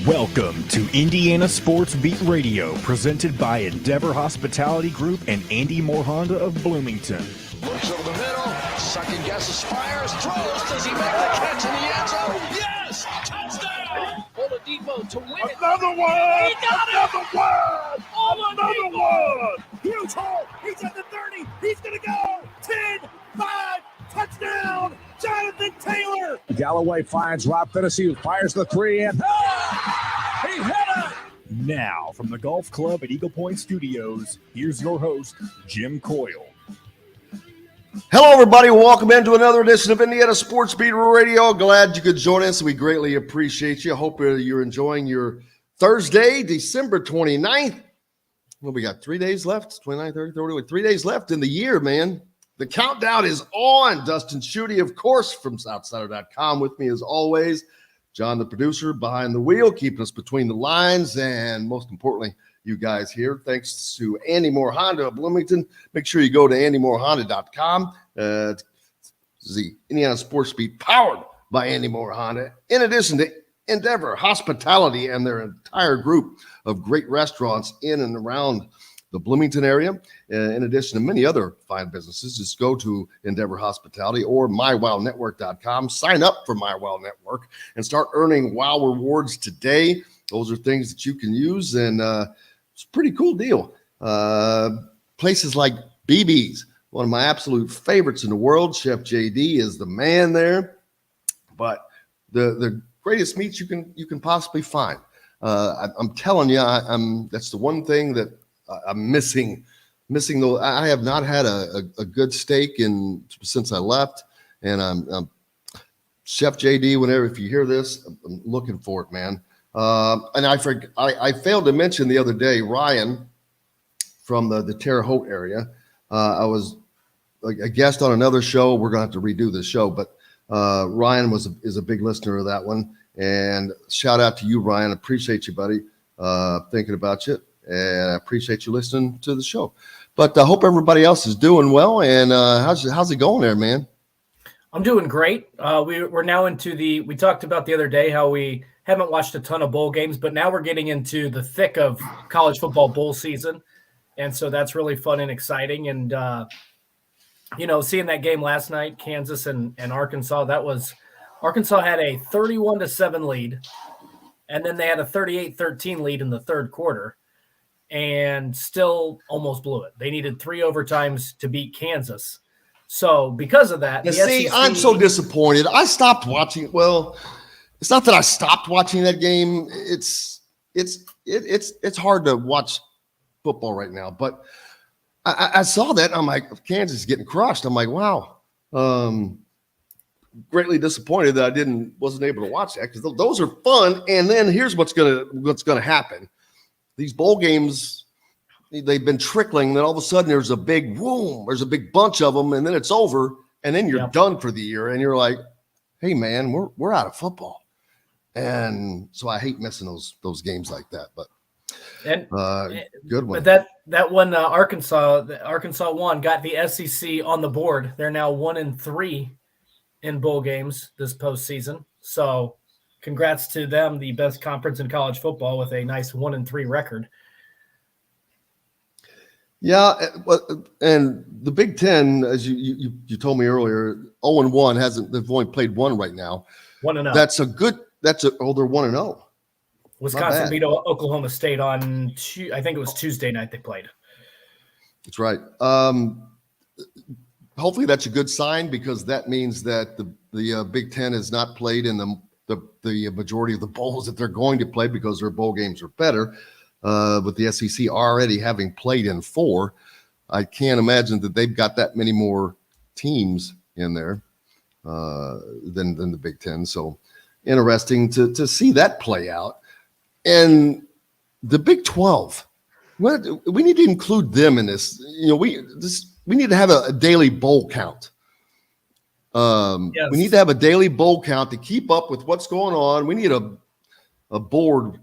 Welcome to Indiana Sports Beat Radio, presented by Endeavor Hospitality Group and Andy Moore Honda of Bloomington. Looks over the middle, second guesses, fires, throws. Does he make the catch in the end zone? Yes! Touchdown! Oladipo to win it. Another one! He got Another it! one! Another one! Huge hole! He's at the 30! He's gonna go! 10, 5, touchdown! Jonathan Taylor! Galloway finds Rob Finnessy, who fires the three, and He hit it! Now, from the Golf Club at Eagle Point Studios, here's your host, Jim Coyle. Hello, everybody. Welcome into another edition of Indiana Sports Beat Radio. Glad you could join us. We greatly appreciate you. Hope you're enjoying your Thursday, December 29th. Well, we got 3 days left, 29, 30, 30, 3 days left in the year, man. The countdown is on. Dustin Schutte, of course, from Southsider.com with me as always. John, the producer, behind the wheel, keeping us between the lines, and most importantly, you guys here. Thanks to Andy Moore Honda of Bloomington. Make sure you go to andymorehonda.com. It's the Indiana Sports Beat powered by Andy Moore Honda. In addition to Endeavor Hospitality and their entire group of great restaurants in and around the Bloomington area, in addition to many other fine businesses, just go to Endeavor Hospitality or mywownetwork.com. Sign up for My Wow Network and start earning wow rewards today. Those are things that you can use, and it's a pretty cool deal. Places like BB's, one of my absolute favorites in the world. Chef JD is the man there, but the greatest meats you can possibly find. I'm telling you, that's the one thing that I'm missing. Though I have not had a good steak since I left, and I'm Chef JD. Whenever if you hear this, I'm looking for it, man. And I failed to mention the other day Ryan from the Terre Haute area. I was a guest on another show. We're gonna have to redo this show, but Ryan is a big listener of that one. And shout out to you, Ryan. Appreciate you, buddy. Thinking about you. And I appreciate you listening to the show. But I hope everybody else is doing well. And how's it going there, man? I'm doing great. We're now into we talked about the other day how we haven't watched a ton of bowl games, but now we're getting into the thick of college football bowl season. And so that's really fun and exciting. And, seeing that game last night, Kansas and Arkansas, Arkansas had a 31-7 lead. And then they had a 38-13 lead in the third quarter. And still almost blew it. They needed 3 overtimes to beat Kansas. So because of that, SEC, I'm so disappointed. I stopped watching. Well, it's not that I stopped watching that game. It's hard to watch football right now. But I saw that. I'm like, Kansas is getting crushed. I'm like, wow. Greatly disappointed that I wasn't able to watch that, because those are fun. And then here's what's gonna happen. These bowl games, they've been trickling. Then all of a sudden, there's a big boom. There's a big bunch of them, and then it's over, and then you're done for the year. And you're like, "Hey, man, we're out of football." And so I hate missing those games like that. But good one. But that one, Arkansas won, got the SEC on the board. They're now 1-3 in bowl games this postseason. So. Congrats to them, the best conference in college football, with a nice 1-3 record. Yeah, and the Big Ten, as you told me earlier, 0-1 they've only played one right now. 1-0. They're 1-0. Wisconsin beat Oklahoma State on I think it was Tuesday night they played. That's right. Hopefully that's a good sign, because that means that the Big Ten has not played in the majority of the bowls that they're going to play, because their bowl games are better. With the SEC already having played in 4, I can't imagine that they've got that many more teams in there than the Big Ten. So interesting to see that play out. And the Big 12, we need to include them in this. We need to have a daily bowl count. Yes. We need to have a daily bowl count to keep up with what's going on. We need a board.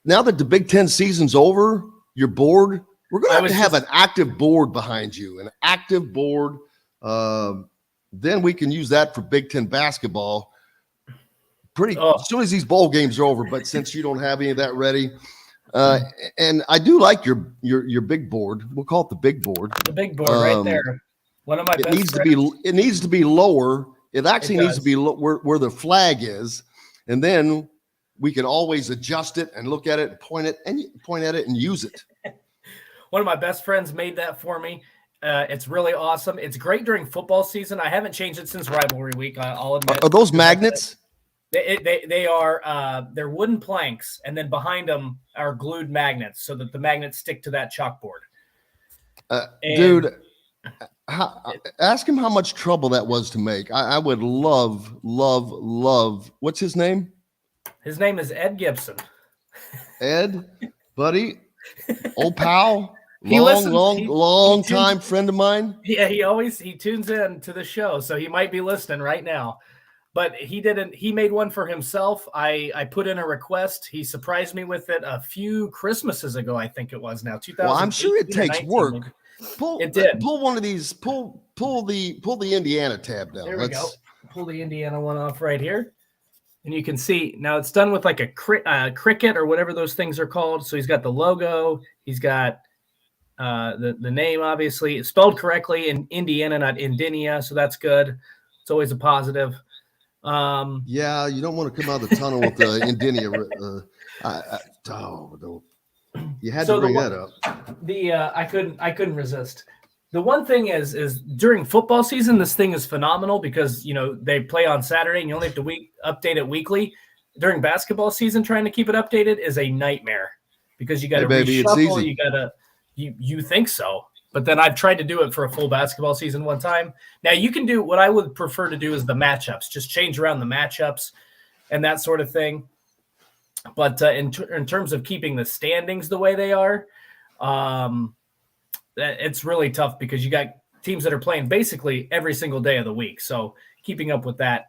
Now that the Big Ten season's over, your board, we're going to have an active board behind you, an active board. Then we can use that for Big Ten basketball. as soon as these bowl games are over. But since you don't have any of that ready, and I do like your big board. We'll call it the big board. The big board right there. One of my best needs friends. it needs to be lower. It actually needs to be where the flag is, and then we can always adjust it and look at it and point at it and use it. One of my best friends made that for me. It's really awesome. It's great during football season. I haven't changed it since rivalry week. I'll admit. Are those magnets? They are. They're wooden planks, and then behind them are glued magnets, so that the magnets stick to that chalkboard. Dude, ask him how much trouble that was to make. I would love. What's his name? His name is Ed Gibson. Ed, buddy, old pal. He long time friend of mine. Yeah, he tunes in to the show, so he might be listening right now. But he made one for himself. I put in a request. He surprised me with it a few Christmases ago, I think it was now. 2000. Well, I'm sure it takes work. Maybe. Pull one of these, pull the Indiana tab down. There we go. Pull the Indiana one off right here. And you can see now it's done with like a cricket or whatever those things are called. So he's got the logo. He's got the name, obviously. It's spelled correctly in Indiana, not Indinia. So that's good. It's always a positive. Yeah, you don't want to come out of the tunnel with Indinia. You had to bring that up. I couldn't resist. The one thing is during football season, this thing is phenomenal because they play on Saturday and you only have to update it weekly. During basketball season, trying to keep it updated is a nightmare because you got to reshuffle. You got to you think so, but then I've tried to do it for a full basketball season one time. Now you can do what I would prefer to do is the matchups, just change around the matchups and that sort of thing. But in terms of keeping the standings the way they are, it's really tough because you got teams that are playing basically every single day of the week. So keeping up with that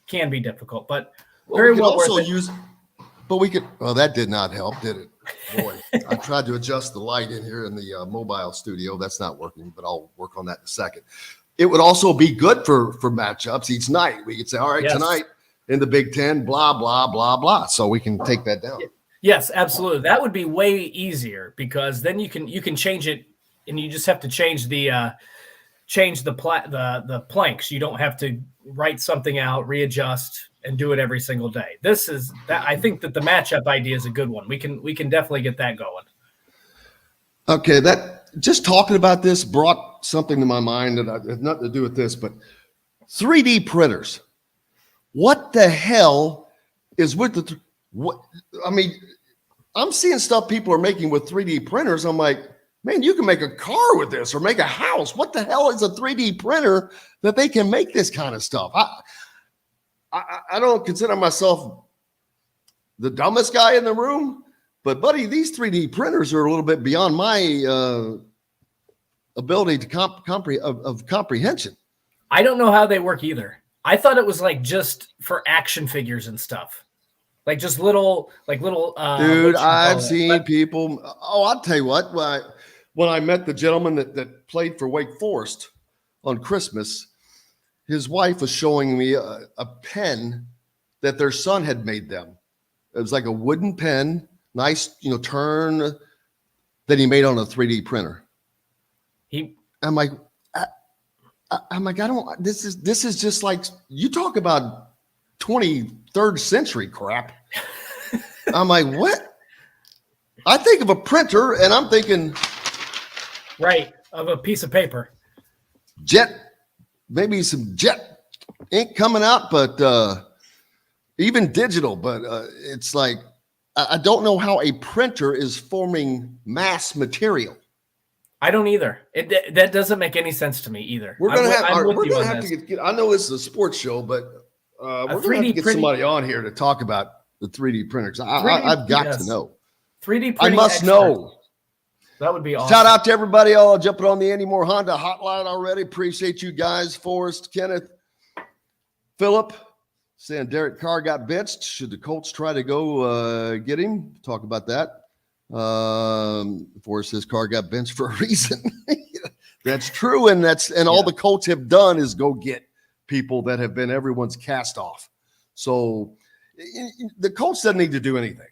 can be difficult, but very well also worth it. use. But we could. Well, that did not help, did it? Boy, I tried to adjust the light in here in the mobile studio. That's not working, but I'll work on that in a second. It would also be good for matchups each night. We could say, all right, tonight in the Big Ten, blah, blah, blah, blah. So we can take that down. Yes, absolutely. That would be way easier because then you can change it and you just have to change the planks. You don't have to write something out, readjust, and do it every single day. I think that the matchup idea is a good one. We can definitely get that going. Okay, that just talking about this brought something to my mind that has nothing to do with this, but 3D printers. What the hell is with I'm seeing stuff people are making with 3D printers. I'm like, man, you can make a car with this or make a house. What the hell is a 3D printer that they can make this kind of stuff? I don't consider myself the dumbest guy in the room, but buddy, these 3D printers are a little bit beyond my ability to comprehension. I don't know how they work either. I thought it was like just for action figures and stuff, like just little. Dude, I've seen people. Oh, I'll tell you what. When I met the gentleman that played for Wake Forest on Christmas, his wife was showing me a pen that their son had made them. It was like a wooden pen, nice, turn that he made on a 3D printer. I'm like, this is just like, you talk about 23rd century crap. I'm like, what? I think of a printer and I'm thinking. Right, of a piece of paper. Maybe some jet ink coming out, but even digital. But it's like, I don't know how a printer is forming mass material. I don't either. That doesn't make any sense to me either. We're gonna have to get. I know this is a sports show, but we're gonna have to get somebody on here to talk about the 3D printers. I've got to know. 3D printing. I must know. That would be awesome. Shout out to everybody all jumping on the Andy Moore Honda hotline already. Appreciate you guys. Forrest, Kenneth, Philip, saying Derek Carr got benched. Should the Colts try to go get him? Talk about that. Forrest says Carr got benched for a reason. That's true, and all the Colts have done is go get people that have been everyone's cast off. So The Colts doesn't need to do anything.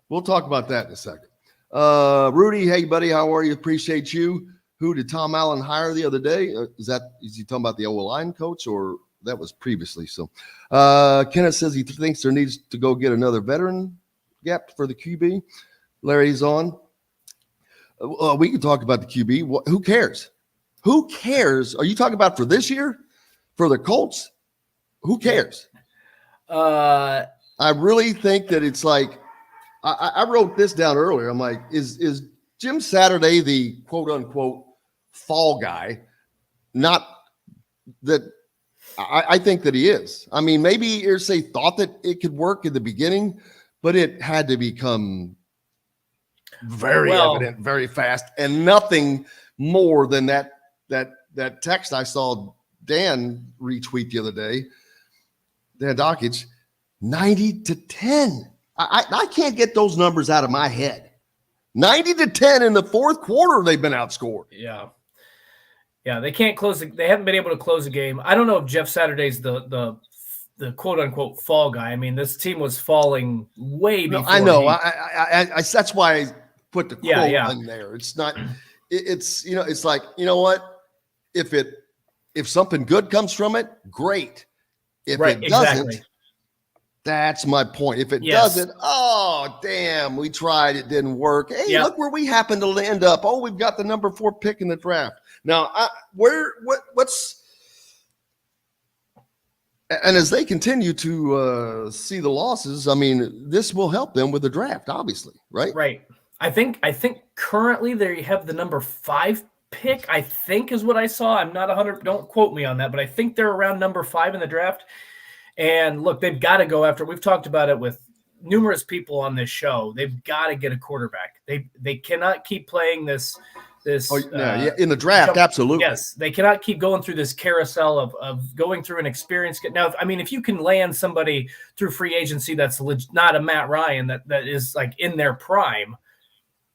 We'll talk about that in a second. Rudy, hey, buddy, how are you? Appreciate you. Who did Tom Allen hire the other day? Is he talking about the O-line coach, or that was previously? So Kenneth says he thinks there needs to go get another veteran gap for the QB. Larry's on. We can talk about the QB. Who cares? Who cares? Are you talking about for this year? For the Colts? Who cares? I really think that it's like, I wrote this down earlier. I'm like, is Jim Saturday the quote unquote fall guy? Not that I think that he is. I mean, maybe Irsay thought that it could work in the beginning, but it had to become very evident very fast, and nothing more than that text I saw Dan retweet the other day. Dan Dockage, 90-10. I can't get those numbers out of my head. 90-10 in the fourth quarter, they've been outscored. Yeah. Yeah, they can't close. They haven't been able to close a game. I don't know if Jeff Saturday's the quote unquote fall guy. I mean, this team was falling way before. I know. I that's why I put the quote in there. It's not. It's it's like, you know what? If something good comes from it, great. If it doesn't, that's my point. If it doesn't, oh damn, we tried, it didn't work. Hey, look where we happen to end up. Oh, we've got the number 4 pick in the draft. Now, what's and as they continue to see the losses, I mean, this will help them with the draft, obviously, right? Right. I think currently they have the number 5 pick, I think is what I saw. I'm not 100. Don't quote me on that, but I think they're around number 5 in the draft. And look, they've got to go after. We've talked about it with numerous people on this show. They've got to get a quarterback. They cannot keep playing this. In the draft, absolutely. Yes, they cannot keep going through this carousel of going through an experience. Now, I mean, if you can land somebody through free agency that's not a Matt Ryan that is like in their prime,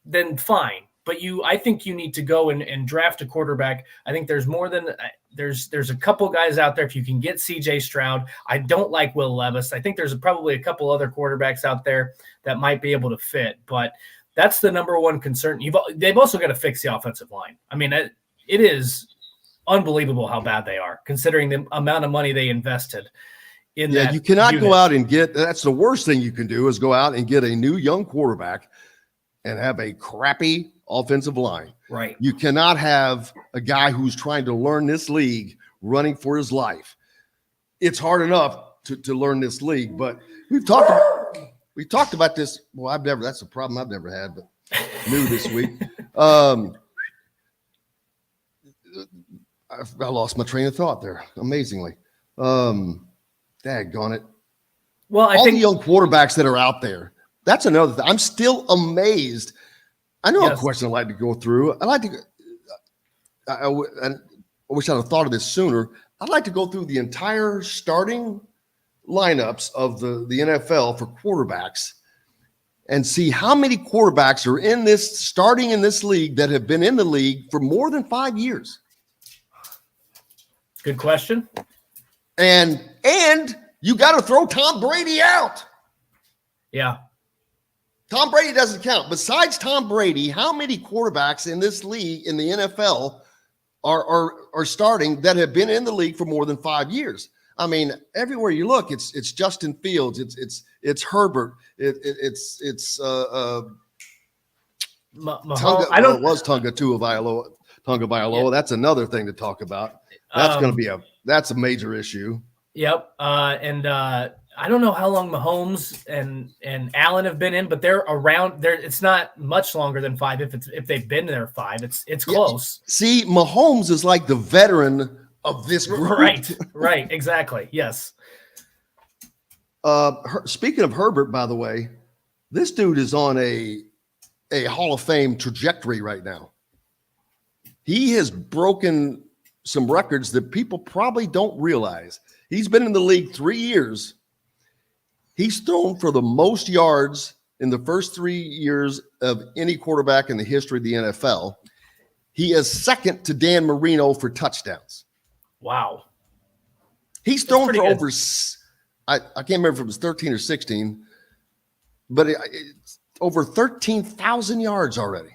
then fine. But I think you need to go and draft a quarterback. I think there's more than there's a couple guys out there. If you can get C.J. Stroud, I don't like Will Levis. I think there's probably a couple other quarterbacks out there that might be able to fit, but that's the number one concern. They've also got to fix the offensive line. I mean, it is unbelievable how bad they are, considering the amount of money they invested in that. You cannot go out and get – that's the worst thing you can do is go out and get a new young quarterback and have a crappy offensive line. Right. You cannot have a guy who's trying to learn this league running for his life. It's hard enough to learn this league, but we talked about this. Well, that's a problem I've never had, but new this week. I lost my train of thought there, amazingly. Daggone it. Well, I think the young quarterbacks that are out there, that's another thing. I'm still amazed. I know a question I'd like to go through. I wish I'd have thought of this sooner. I'd like to go through the entire starting lineups of the NFL for quarterbacks and see how many quarterbacks are starting in this league that have been in the league for more than 5 years. Good question. And you got to throw Tom Brady out. Yeah. Tom Brady doesn't count. Besides Tom Brady, how many quarterbacks in this league in the NFL are starting that have been in the league for more than 5 years? I mean, everywhere you look, it's Justin Fields, it's Herbert, it's Tunga. It was Tunga Vailoa. Yeah. That's another thing to talk about. That's going to be that's a major issue. Yep. I don't know how long Mahomes and Allen have been in, but they're around there. It's not much longer than 5. If they've been there 5, it's close. See, Mahomes is like the veteran of this group. Right, exactly. Yes. Speaking of Herbert, by the way, this dude is on a Hall of Fame trajectory right now. He has broken some records that people probably don't realize. He's been in the league 3 years. He's thrown for the most yards in the first 3 years of any quarterback in the history of the NFL. He is second to Dan Marino for touchdowns. Wow. He's thrown for I can't remember if it was 13 or 16, but it's over 13,000 yards already.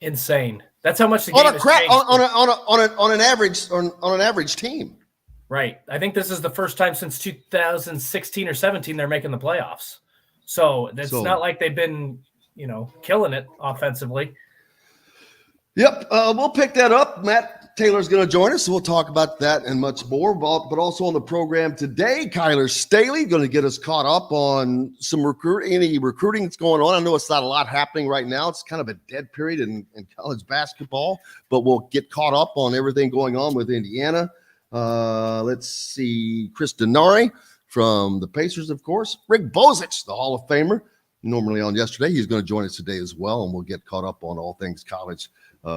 Insane. That's how much the game has changed. On an average team. Right. I think this is the first time since 2016 or 17 they're making the playoffs. So it's not like they've been, killing it offensively. Yep. We'll pick that up. Matt Taylor's going to join us, so we'll talk about that and much more. But also on the program today, Kyler Staley going to get us caught up on any recruiting that's going on. I know it's not a lot happening right now. It's kind of a dead period in college basketball, but we'll get caught up on everything going on with Indiana. Let's see. Chris Denari from the Pacers, of course. Rick Bozich, the Hall of Famer, normally on yesterday. He's going to join us today as well, and we'll get caught up on all things college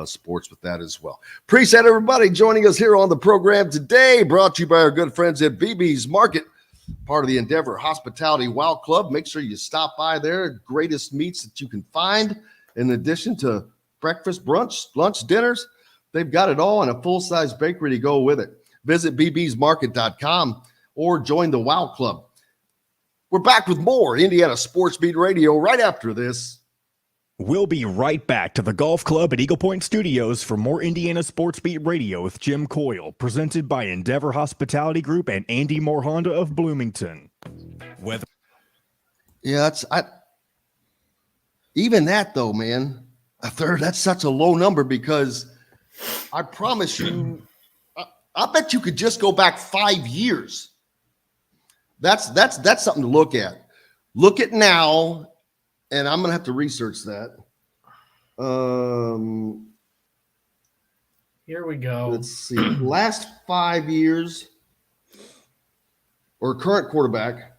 sports with that as well. Appreciate everybody joining us here on the program today, brought to you by our good friends at BB's Market, part of the Endeavor Hospitality Wow Club. Make sure you stop by there. Greatest meats that you can find, in addition to breakfast, brunch, lunch, dinners. They've got it all, and a full-size bakery to go with it. Visit bbsmarket.com or join the Wow Club. We're back with more Indiana Sports Beat Radio right after this. We'll be right back to the Golf Club at Eagle Point Studios for more Indiana Sports Beat Radio with Jim Coyle, presented by Endeavor Hospitality Group and Andy Moore Honda of Bloomington. Even that though, man, a third, that's such a low number, because I promise you, I bet you could just go back 5 years. That's something to look at. Look at now. And I'm going to have to research that. Here we go. Let's see. Last 5 years, or current quarterback,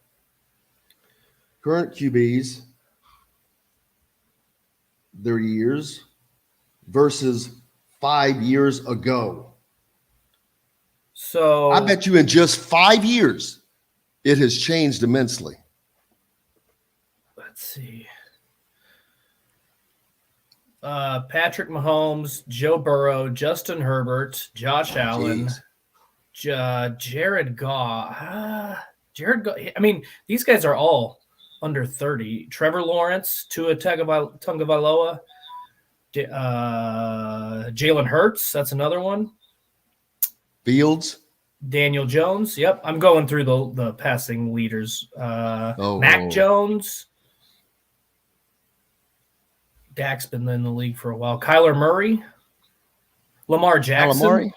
current QBs, their years versus 5 years ago. So I bet you in just 5 years, it has changed immensely. Let's see. Patrick Mahomes, Joe Burrow, Justin Herbert, Josh Allen, Jared Goff. I mean, these guys are all under 30. Trevor Lawrence, Tua Tagovailoa, Jalen Hurts. That's another one. Fields. Daniel Jones. Yep. I'm going through the passing leaders. Mac Jones. Dak's been in the league for a while. Kyler Murray, Lamar Jackson.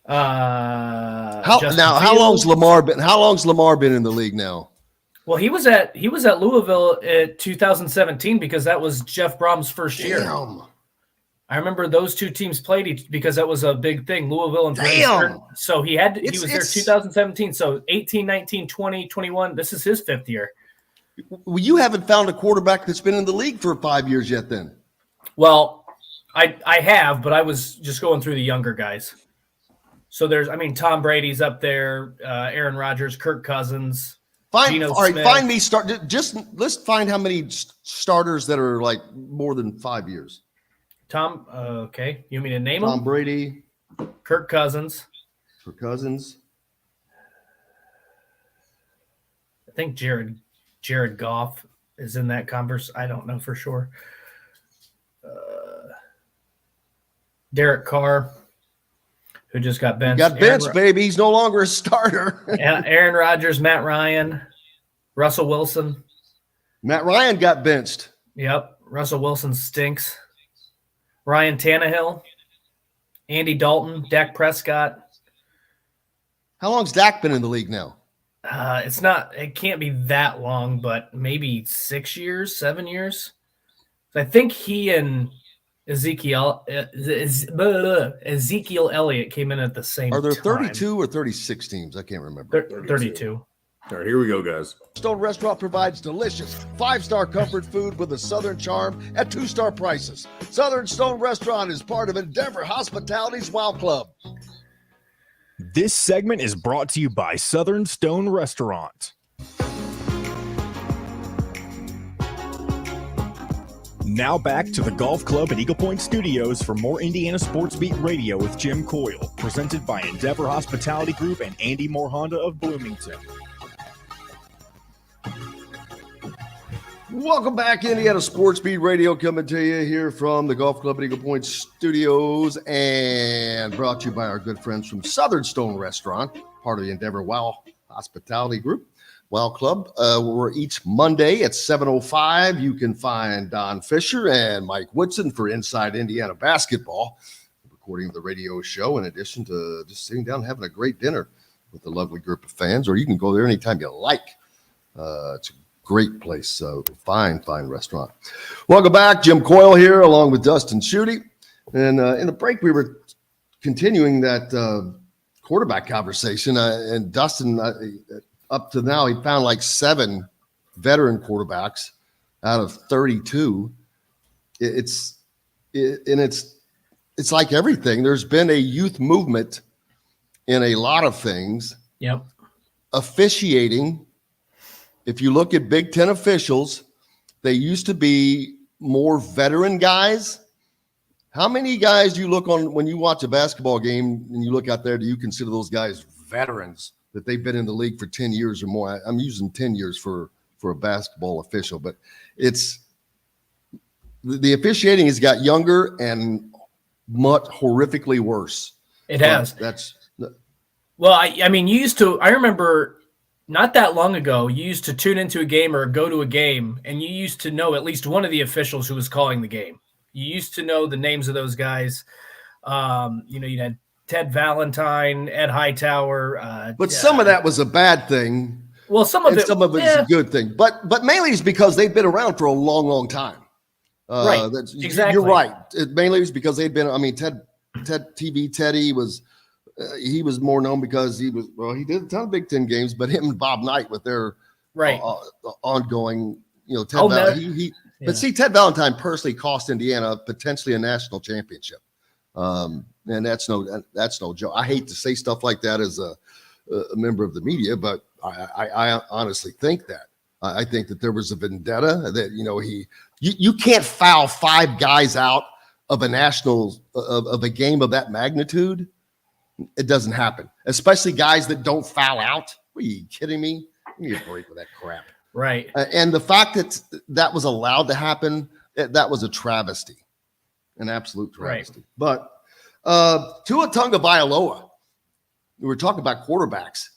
How long's Lamar been in the league now? Well, he was at Louisville in 2017 because that was Jeff Brom's first year. I remember those two teams played because that was a big thing, Louisville and Pittsburgh. So he was there 2017. So 18, 19, 20, 21. This is his fifth year. Well, you haven't found a quarterback that's been in the league for 5 years yet then. Well, I have, but I was just going through the younger guys. So Tom Brady's up there, Aaron Rodgers, Kirk Cousins, Geno Smith. Let's find how many starters that are like more than 5 years. Okay. You want me to name them? Tom Brady. Kirk Cousins. I think Jared Goff is in that converse. I don't know for sure. Derek Carr, who just got benched. Got benched, baby. He's no longer a starter. Aaron Rodgers, Matt Ryan, Russell Wilson. Matt Ryan got benched. Yep. Russell Wilson stinks. Ryan Tannehill, Andy Dalton, Dak Prescott. How long's Dak been in the league now? It can't be that long, but maybe 6 years, 7 years. I think he and Ezekiel Elliott came in at the same time. Are there 32 or 36 teams? I can't remember. 32. All right, here we go, guys. Stone Restaurant provides delicious 5-star comfort food with a Southern charm at 2-star prices. Southern Stone Restaurant is part of Endeavor Hospitality's Wow Club. This segment is brought to you by Southern Stone Restaurant. Now back to the Golf Club at Eagle Point Studios for more Indiana Sports Beat Radio with Jim Coyle, presented by Endeavor Hospitality Group and Andy Moore Honda of Bloomington. Welcome back, Indiana Sports Beat Radio, coming to you here from the Golf Club at Eagle Point Studios, and brought to you by our good friends from Southern Stone Restaurant, part of the Endeavor Wow Hospitality Group. Wow Club, where each Monday at 7:05, you can find Don Fisher and Mike Woodson for Inside Indiana Basketball, recording the radio show, in addition to just sitting down and having a great dinner with a lovely group of fans, or you can go there anytime you like. It's a great place, fine restaurant. Welcome back, Jim Coyle here, along with Dustin Schutte. And in the break, we were continuing that quarterback conversation, and Dustin, up to now, he found like 7 veteran quarterbacks out of 32. It's like everything. There's been a youth movement in a lot of things. Yep. Officiating. If you look at Big Ten officials, they used to be more veteran guys. How many guys do you look on when you watch a basketball game and you look out there, do you consider those guys veterans, that they've been in the league for 10 years or more? I'm using 10 years for a basketball official, but it's the officiating has got younger and much horrifically worse. It has. Well, I mean, I remember not that long ago, you used to tune into a game or go to a game, and you used to know at least one of the officials who was calling the game. You used to know the names of those guys. You had Ted Valentine, Ed Hightower. But some of that was a bad thing. Well, some of it's a good thing. But mainly it's because they've been around for a long, long time. Right. Exactly. You're right. It mainly is because they've been. I mean, Teddy was. He was more known because he did a ton of Big Ten games, but him and Bob Knight with their ongoing, But see, Ted Valentine personally cost Indiana potentially a national championship. And that's no joke. I hate to say stuff like that as a member of the media, but I honestly think that. I think that there was a vendetta that, you can't foul 5 guys out of a national, of a game of that magnitude. It doesn't happen, especially guys that don't foul out. Are you kidding me? Give me a break with that crap. Right. And the fact that was allowed to happen, that was a travesty, an absolute travesty. Right. But Tua Tagovailoa, we were talking about quarterbacks.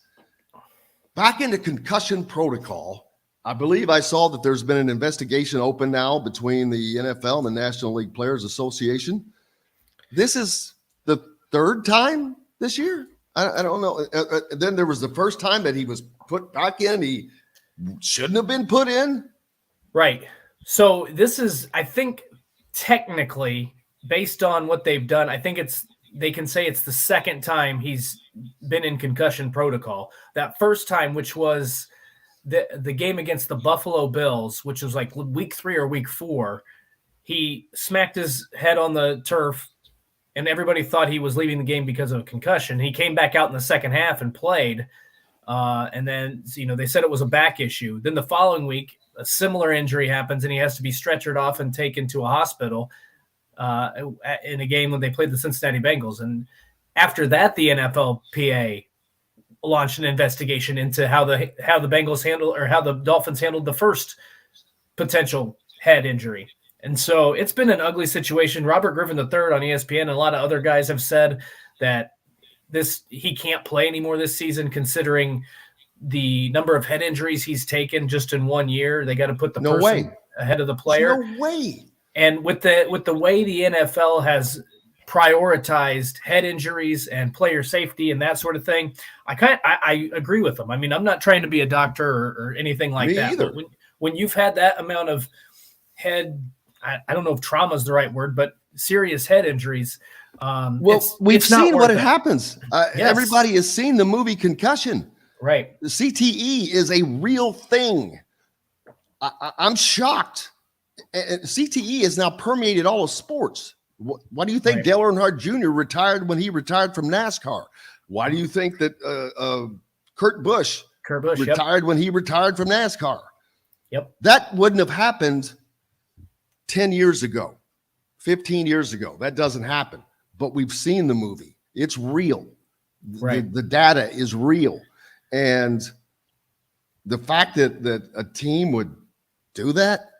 Back in the concussion protocol, I believe I saw that there's been an investigation open now between the NFL and the National League Players Association. This is the 3rd time this year. I don't know. Then there was the first time that he was put back in. He shouldn't have been put in. Right. So this is, I think, technically, based on what they've done, I think they can say it's the 2nd time he's been in concussion protocol. That first time, which was the game against the Buffalo Bills, which was like week 3 or week 4, he smacked his head on the turf, and everybody thought he was leaving the game because of a concussion. He came back out in the second half and played. And then, they said it was a back issue. Then the following week, a similar injury happens, and he has to be stretchered off and taken to a hospital in a game when they played the Cincinnati Bengals. And after that, the NFLPA launched an investigation into how the Bengals handled, or how the Dolphins handled the first potential head injury. And so it's been an ugly situation. Robert Griffin III on ESPN and a lot of other guys have said that he can't play anymore this season, considering the number of head injuries he's taken just in 1 year. They got to put the person ahead of the player. No way. And with the way the NFL has prioritized head injuries and player safety and that sort of thing, I agree with them. I mean, I'm not trying to be a doctor or anything like that. Either. But when you've had that amount of head, I don't know if trauma is the right word, but serious head injuries. We've seen what it happens. Yes. Everybody has seen the movie Concussion. Right. The CTE is a real thing. I'm shocked. CTE has now permeated all of sports. Why do you think Dale Earnhardt Jr. retired when he retired from NASCAR? Why do you think that Kurt Busch retired when he retired from NASCAR? Yep. That wouldn't have happened 10 years ago, 15 years ago. That doesn't happen. But we've seen the movie. It's real. Right. The data is real. And the fact that a team would do that,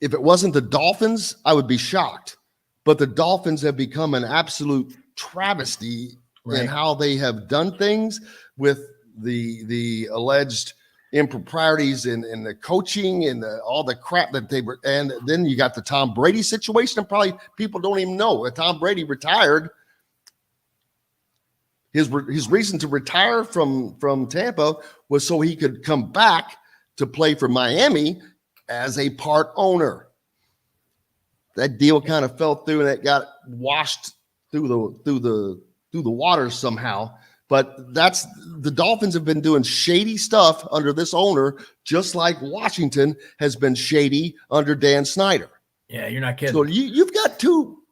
if it wasn't the Dolphins, I would be shocked. But the Dolphins have become an absolute travesty in how they have done things with the alleged improprieties in the coaching and all the crap that they were. And then you got the Tom Brady situation, and probably people don't even know that Tom Brady retired. His reason to retire from Tampa was so he could come back to play for Miami as a part owner. That deal kind of fell through, and it got washed through the water somehow. But that's the Dolphins have been doing shady stuff under this owner, just like Washington has been shady under Dan Snyder. Yeah, you're not kidding. So you've got two.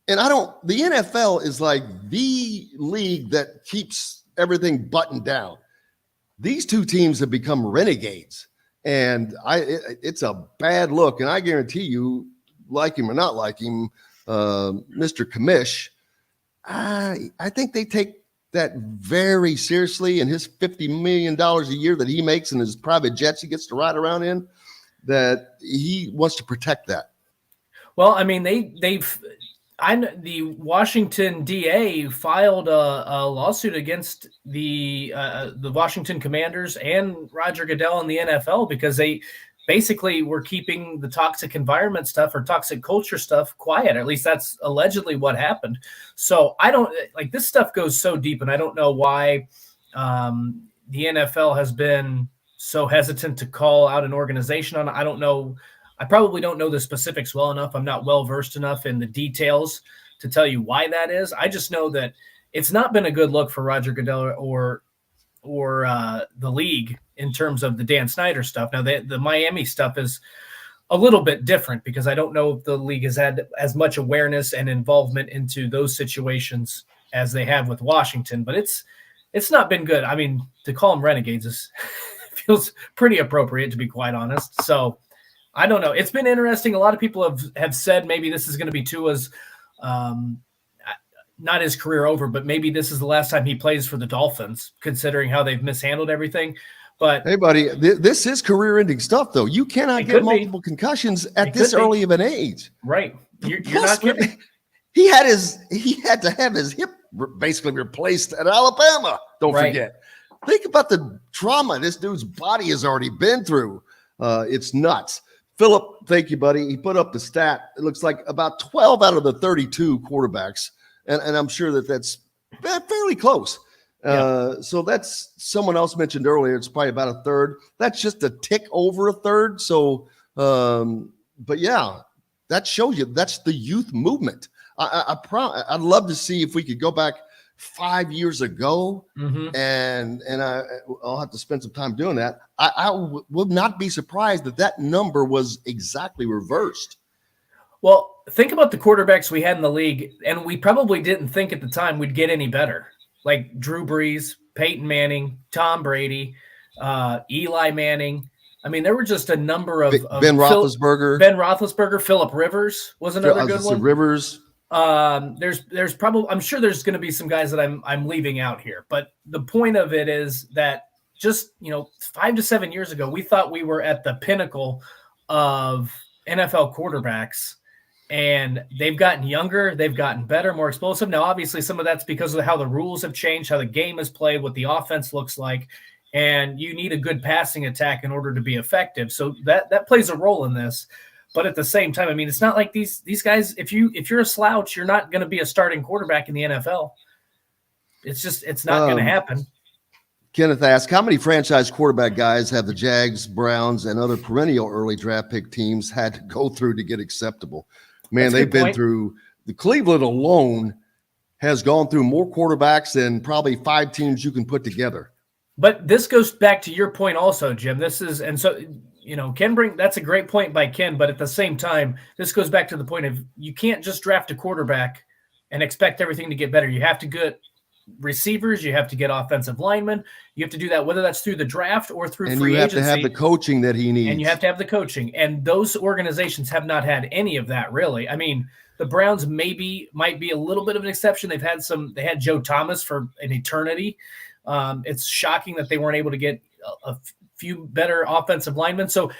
And the NFL is like the league that keeps everything buttoned down. These two teams have become renegades, and it's a bad look. And I guarantee you, like him or not like him, Mr. Commish, I think they take that very seriously. And his $50 million a year that he makes in his private jets he gets to ride around in, that he wants to protect that. Well, I mean, the Washington DA filed a lawsuit against the Washington Commanders and Roger Goodell in the NFL because they basically were keeping the toxic environment stuff or toxic culture stuff quiet. At least that's allegedly what happened. So I don't like this stuff goes so deep, and I don't know why the NFL has been so hesitant to call out an organization on it. I don't know. I probably don't know the specifics well enough. I'm not well versed enough in the details to tell you why that is. I just know that it's not been a good look for Roger Goodell or the league in terms of the Dan Snyder stuff. Now, the Miami stuff is a little bit different because I don't know if the league has had as much awareness and involvement into those situations as they have with Washington, but it's not been good. I mean, to call them renegades feels pretty appropriate, to be quite honest. So I don't know. It's been interesting. A lot of people have said maybe this is going to be Tua's, not his career over, but maybe this is the last time he plays for the Dolphins, considering how they've mishandled everything. But hey, buddy, this is career-ending stuff, though. You cannot get multiple concussions at this early of an age. Right. You're not kidding. He had to have his hip basically replaced at Alabama. Don't forget. Think about the trauma this dude's body has already been through. It's nuts. Philip, thank you, buddy. He put up the stat. It looks like about 12 out of the 32 quarterbacks, and I'm sure that's fairly close. So that's someone else mentioned earlier. It's probably about a third. That's just a tick over a third. So, but yeah, that shows you that's the youth movement. I'd love to see if we could go back 5 years ago, and I'll have to spend some time doing that. I would not be surprised that number was exactly reversed. Well, think about the quarterbacks we had in the league, and we probably didn't think at the time we'd get any better. Like Drew Brees, Peyton Manning, Tom Brady, Eli Manning. I mean, there were just a number of Ben Roethlisberger. Phillip Rivers was another good one. Rivers. There's probably, I'm sure there's going to be some guys that I'm leaving out here, but the point of it is that just, 5 to 7 years ago, we thought we were at the pinnacle of NFL quarterbacks, and they've gotten younger, they've gotten better, more explosive. Now, obviously some of that's because of how the rules have changed, how the game is played, what the offense looks like. And you need a good passing attack in order to be effective. So that plays a role in this. But at the same time, I mean, it's not like these guys, if you're a slouch, you're not going to be a starting quarterback in the NFL. It's not going to happen. Kenneth asked, how many franchise quarterback guys have the Jags, Browns, and other perennial early draft pick teams had to go through to get acceptable? Man, they've been through – the Cleveland alone has gone through more quarterbacks than probably 5 teams you can put together. But this goes back to your point also, Jim. That's a great point by Ken, but at the same time, this goes back to the point of you can't just draft a quarterback and expect everything to get better. You have to receivers, you have to get offensive linemen. You have to do that, whether that's through the draft or through and free you have agency. to have the coaching that he needs. And you have to have the coaching. And those organizations have not had any of that, really. I mean, the Browns might be a little bit of an exception. They had Joe Thomas for an eternity. It's shocking that they weren't able to get a few better offensive linemen. So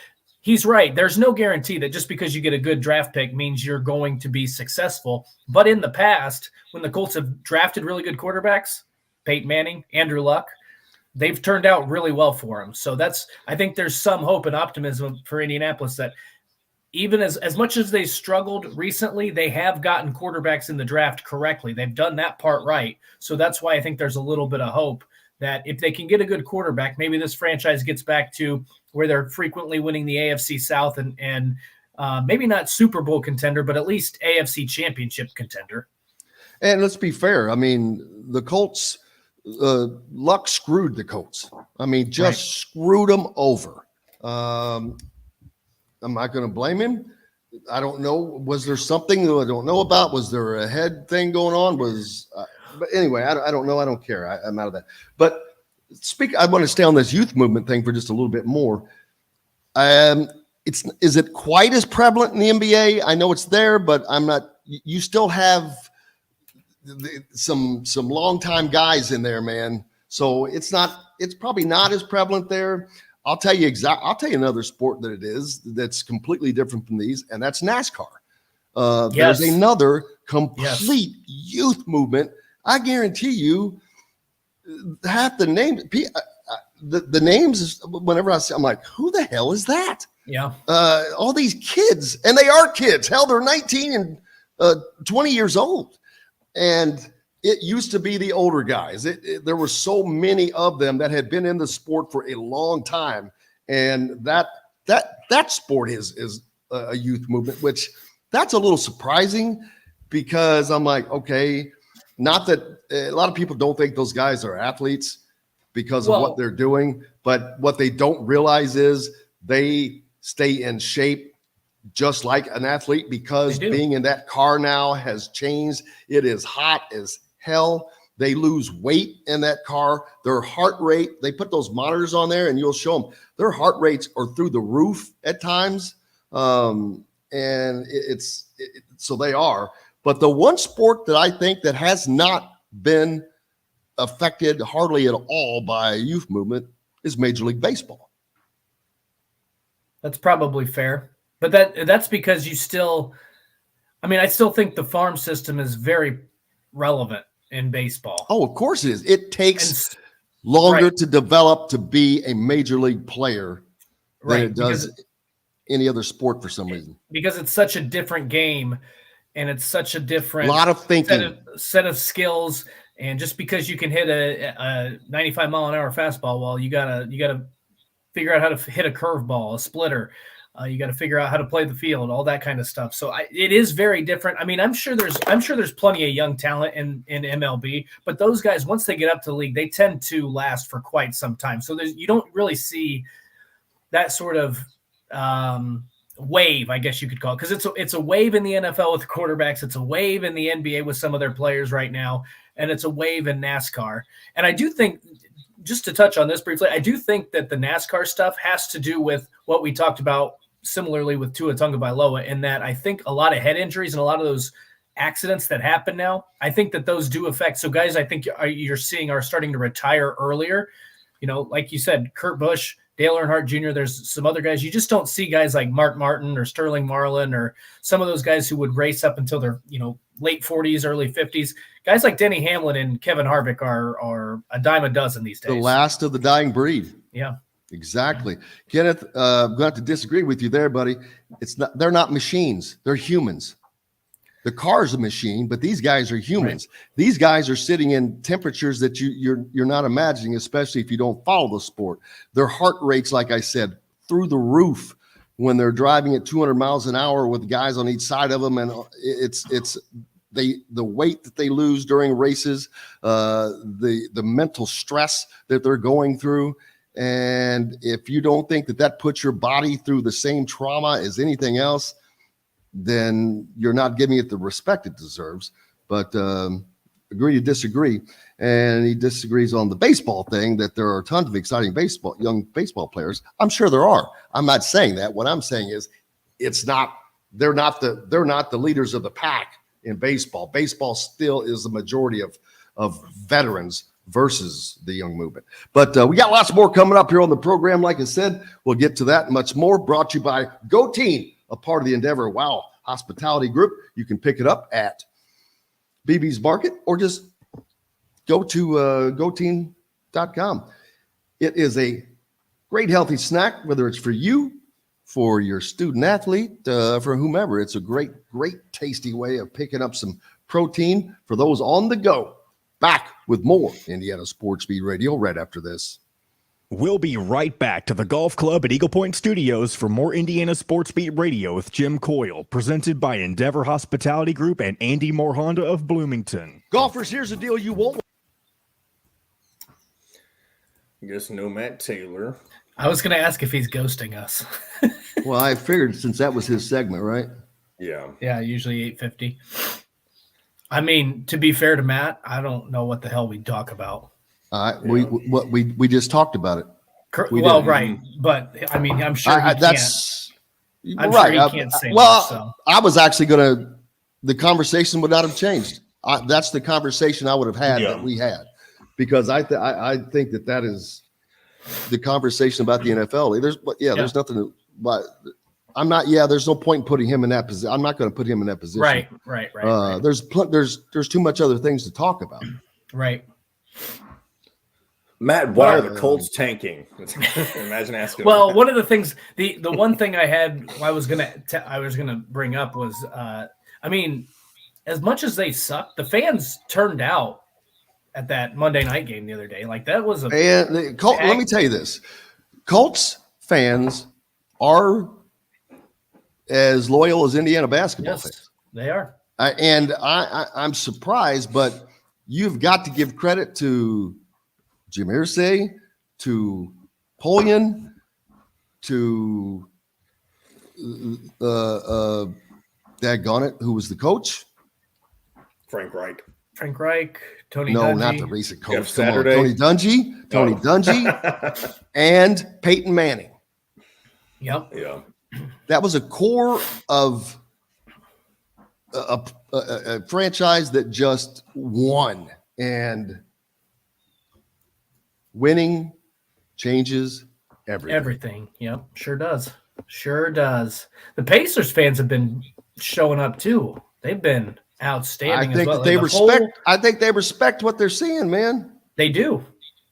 he's right. There's no guarantee that just because you get a good draft pick means you're going to be successful. But in the past, when the Colts have drafted really good quarterbacks, Peyton Manning, Andrew Luck, they've turned out really well for him. So I think there's some hope and optimism for Indianapolis that even as much as they struggled recently, they have gotten quarterbacks in the draft correctly. They've done that part right. So that's why I think there's a little bit of hope that if they can get a good quarterback, maybe this franchise gets back to where they're frequently winning the AFC South and maybe not Super Bowl contender, but at least AFC Championship contender. And let's be fair. I mean, the Colts, Luck screwed the Colts. I mean, just screwed them over. Am I going to blame him? I don't know. Was there something that I don't know about? Was there a head thing going on? But anyway, I don't know. I don't care. I'm out of that. But I want to stay on this youth movement thing for just a little bit more. Is it quite as prevalent in the NBA? I know it's there, but I'm not. You still have some longtime guys in there, man. So it's probably not as prevalent there. I'll tell you another sport that it is that's completely different from these, and that's NASCAR. There's another complete youth movement. I guarantee you, half the names, the names. Whenever I see, I'm like, who the hell is that? Yeah. All these kids, and they are kids. Hell, they're 19 and 20 years old, and it used to be the older guys. There were so many of them that had been in the sport for a long time, and that sport is a youth movement, which that's a little surprising because I'm like, okay, not that a lot of people don't think those guys are athletes because of what they're doing, but what they don't realize is they stay in shape just like an athlete because being in that car now has changed. It is hot as hell. They lose weight in that car. Their heart rate, they put those monitors on there and you'll show them their heart rates are through the roof at times. So they are. But the one sport that I think that has not been affected hardly at all by a youth movement is Major League Baseball. That's probably fair. But that's because I still think the farm system is very relevant in baseball. Oh, of course it is. It takes longer to develop to be a major league player than it does any other sport for some reason. Because it's such a different game and it's such a different lot of thinking set of skills. And just because you can hit a 95 mile an hour fastball, well, you gotta figure out how to hit a curveball, a splitter. You got to figure out how to play the field, all that kind of stuff. So it is very different. I mean, I'm sure there's plenty of young talent in MLB, but those guys, once they get up to the league, they tend to last for quite some time. So you don't really see that sort of wave, I guess you could call it, because it's a wave in the NFL with the quarterbacks. It's a wave in the NBA with some of their players right now, and it's a wave in NASCAR. And I do think, just to touch on this briefly, I do think that the NASCAR stuff has to do with what we talked about similarly with Tua Tagovailoa, in that I think a lot of head injuries and a lot of those accidents that happen now, I think that those do affect. So guys, I think you're seeing are starting to retire earlier. You know, like you said, Kurt Busch, Dale Earnhardt Jr., there's some other guys. You just don't see guys like Mark Martin or Sterling Marlin or some of those guys who would race up until their, late 40s, early 50s. Guys like Denny Hamlin and Kevin Harvick are a dime a dozen these days. The last of the dying breed. Yeah. Exactly. Kenneth, I'm going to have to disagree with you there, buddy. They're not machines. They're humans. The car's a machine, but these guys are humans. Right. These guys are sitting in temperatures that you're not imagining, especially if you don't follow the sport. Their heart rates, like I said, through the roof when they're driving at 200 miles an hour with guys on each side of them. And the weight that they lose during races, the mental stress that they're going through. And if you don't think that puts your body through the same trauma as anything else, then you're not giving it the respect it deserves. But agree to disagree. And he disagrees on the baseball thing, that there are tons of exciting young baseball players. I'm sure there are. I'm not saying that. What I'm saying is they're not the leaders of the pack in baseball. Baseball still is the majority of veterans versus the young movement. But we got lots more coming up here on the program. Like I said, we'll get to that and much more. Brought to you by Go Team, a part of the Endeavor Wow Hospitality Group. You can pick it up at BB's Market or just go to goteam.com. It is a great healthy snack, whether it's for you, for your student athlete, for whomever. It's a great tasty way of picking up some protein for those on the go. Back with more Indiana Sports Beat Radio right after this. We'll be right back to the Golf Club at Eagle Point Studios for more Indiana Sports Beat Radio with Jim Coyle, presented by Endeavor Hospitality Group and Andy Moore Honda of Bloomington. Golfers, here's a deal you won't. I guess no Matt Taylor. I was going to ask if he's ghosting us. Well, I figured since that was his segment, right? Yeah. Yeah, usually 850. I mean, to be fair to Matt, I don't know what the hell we talk about. We just talked about it. Right, but I mean, I'm sure he that's can't. I'm right. Sure he can't say well, much, so. I was actually the conversation would not have changed. That's the conversation I would have had that we had, because I think that is the conversation about the NFL. There's nothing. But I'm not. Yeah, there's no point in putting him in that position. I'm not going to put him in that position. Right. There's too much other things to talk about. Right. Matt, why are the Colts tanking? Imagine asking. Well, one of the things, the one thing I was gonna bring up was, I mean, as much as they suck, the fans turned out at that Monday night game the other day. Like that was let me tell you this: Colts fans are as loyal as Indiana basketball fans. They are. I'm surprised, but you've got to give credit to Jim Irsay, to Polian, to Daggone, who was the coach? Frank Reich, Tony Dungy. No, not the recent coach. Saturday. Tony Dungy, and Peyton Manning. Yep. Yeah. That was a core of a franchise that just won, and winning changes everything. Everything. Yep. Sure does. The Pacers fans have been showing up too. They've been outstanding. I think they respect what they're seeing, man. They do.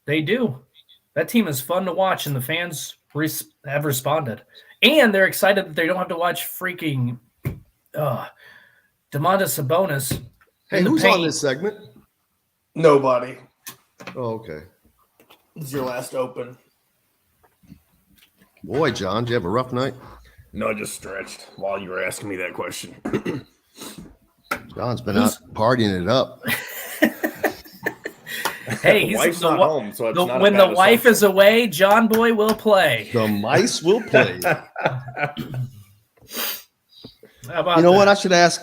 That team is fun to watch, and the fans have responded. And they're excited that they don't have to watch freaking Domantas Sabonis. Hey, who's on this segment? Nobody. Oh, okay. It's your last open. Boy, John, did you have a rough night? No, I just stretched while you were asking me that question. John's been out partying it up. Hey, the wife's not home, so it's not when the wife is away, John Boy will play. The mice will play. How about you know what I should ask?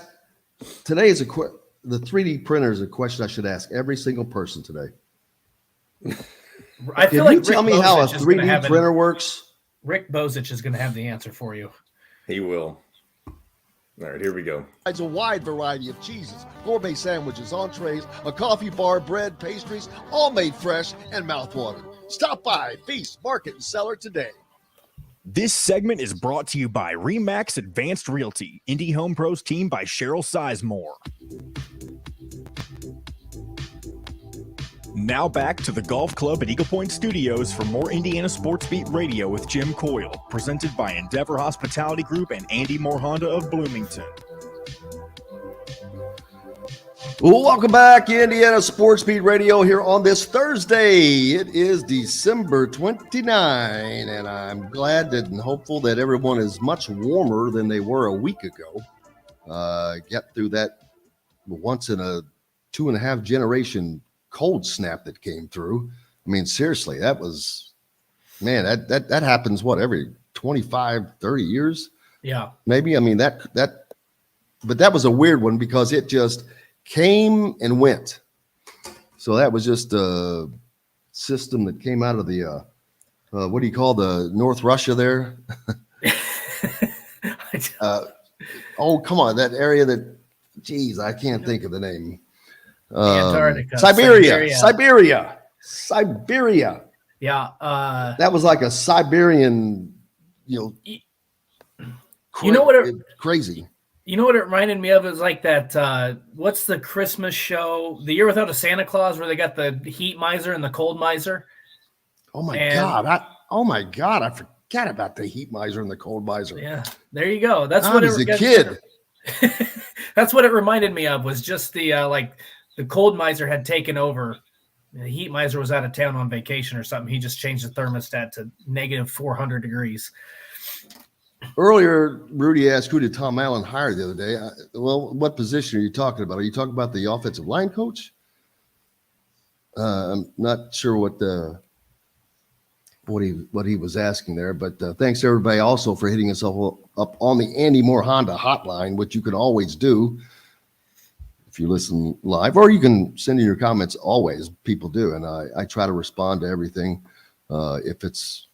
Today is the 3D printer is a question I should ask every single person today. I feel Can you like tell me how a 3D printer works? Rick Bozich is going to have the answer for you. He will. All right, here we go. It's a wide variety of cheeses, gourmet sandwiches, entrees, a coffee bar, bread, pastries, all made fresh and mouthwatering. Stop by Feast, Market, and Cellar today. This segment is brought to you by Remax Advanced Realty, Indie Home Pros team by Cheryl Sizemore. Now back to the Golf Club at Eagle Point Studios for more Indiana Sports Beat Radio with Jim Coyle, presented by Endeavor Hospitality Group and Andy Moore Honda of Bloomington. Well, welcome back, Indiana Sports Beat Radio here on this Thursday. It is December 29, and I'm glad and hopeful that everyone is much warmer than they were a week ago. Get through that once in a 2.5 generation cold snap that came through. I mean, seriously, that was, man, that happens, every 25, 30 years? Yeah. Maybe. I mean, but that was a weird one because it just came and went. So that was just a system that came out of the what do you call the North Russia there? Oh, come on, that area that, geez, I can't think of the name. Antarctica, Siberia. Yeah, that was like a Siberian, crazy. You know what it reminded me of is like that. What's the Christmas show? The Year Without a Santa Claus, where they got the heat miser and the cold miser. Oh my God! I forgot about the heat miser and the cold miser. Yeah, there you go. That's what it as a kid. That's what it reminded me of. Was just the like the cold miser had taken over. The heat miser was out of town on vacation or something. He just changed the thermostat to negative 400 degrees. Earlier, Rudy asked, who did Tom Allen hire the other day? Well, what position are you talking about? Are you talking about the offensive line coach? I'm not sure what he was asking there, but thanks everybody also for hitting us up on the Andy Moore Honda hotline, which you can always do if you listen live, or you can send in your comments. Always, people do, and I try to respond to everything if it's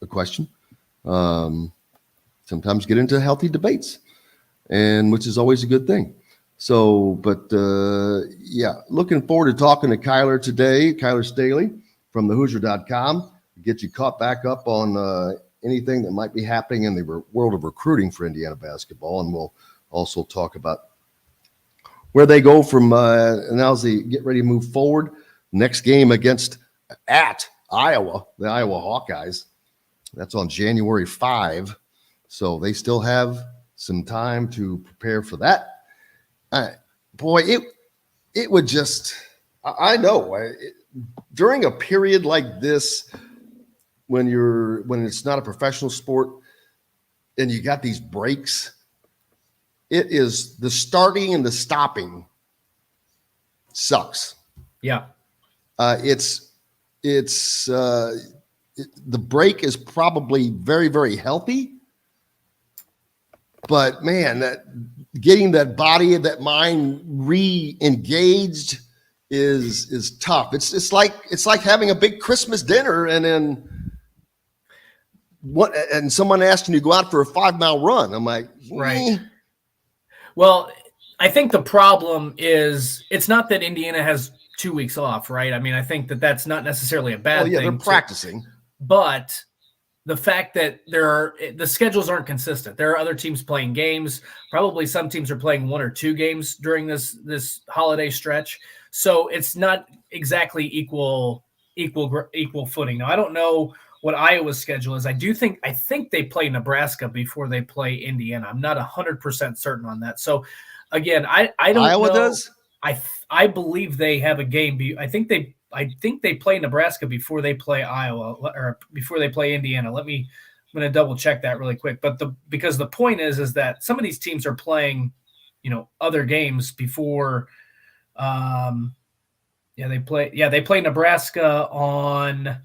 a question. Sometimes get into healthy debates, and which is always a good thing. So, but yeah, looking forward to talking to Kyler today, Kyler Staley from thehoosier.com, get you caught back up on anything that might be happening in the world of recruiting for Indiana basketball. And we'll also talk about where they go from now as they get ready to move forward. Next game at Iowa, the Iowa Hawkeyes. That's on January 5. So they still have some time to prepare for that. Boy, it would just, I know, during a period like this, when it's not a professional sport and you got these breaks, it is the starting and the stopping sucks. Yeah. The break is probably very, very healthy. But man, getting that body and that mind re-engaged is tough. It's like having a big Christmas dinner and then someone asking you to go out for a 5-mile run. I'm like, right. Well, I think the problem is it's not that Indiana has 2 weeks off, right? I mean, I think that's not necessarily a bad thing. They're practicing, but the fact that the schedules aren't consistent. There are other teams playing games. Probably some teams are playing 1 or 2 games during this holiday stretch. So it's not exactly equal footing. Now, I don't know what Iowa's schedule is. I think they play Nebraska before they play Indiana. I'm not 100% certain on that. So again, I don't Iowa know. Does? I believe they have a game. I think they play Nebraska before they play Iowa or before they play Indiana. I'm going to double check that really quick. But because the point is that some of these teams are playing, other games before. They play Nebraska on.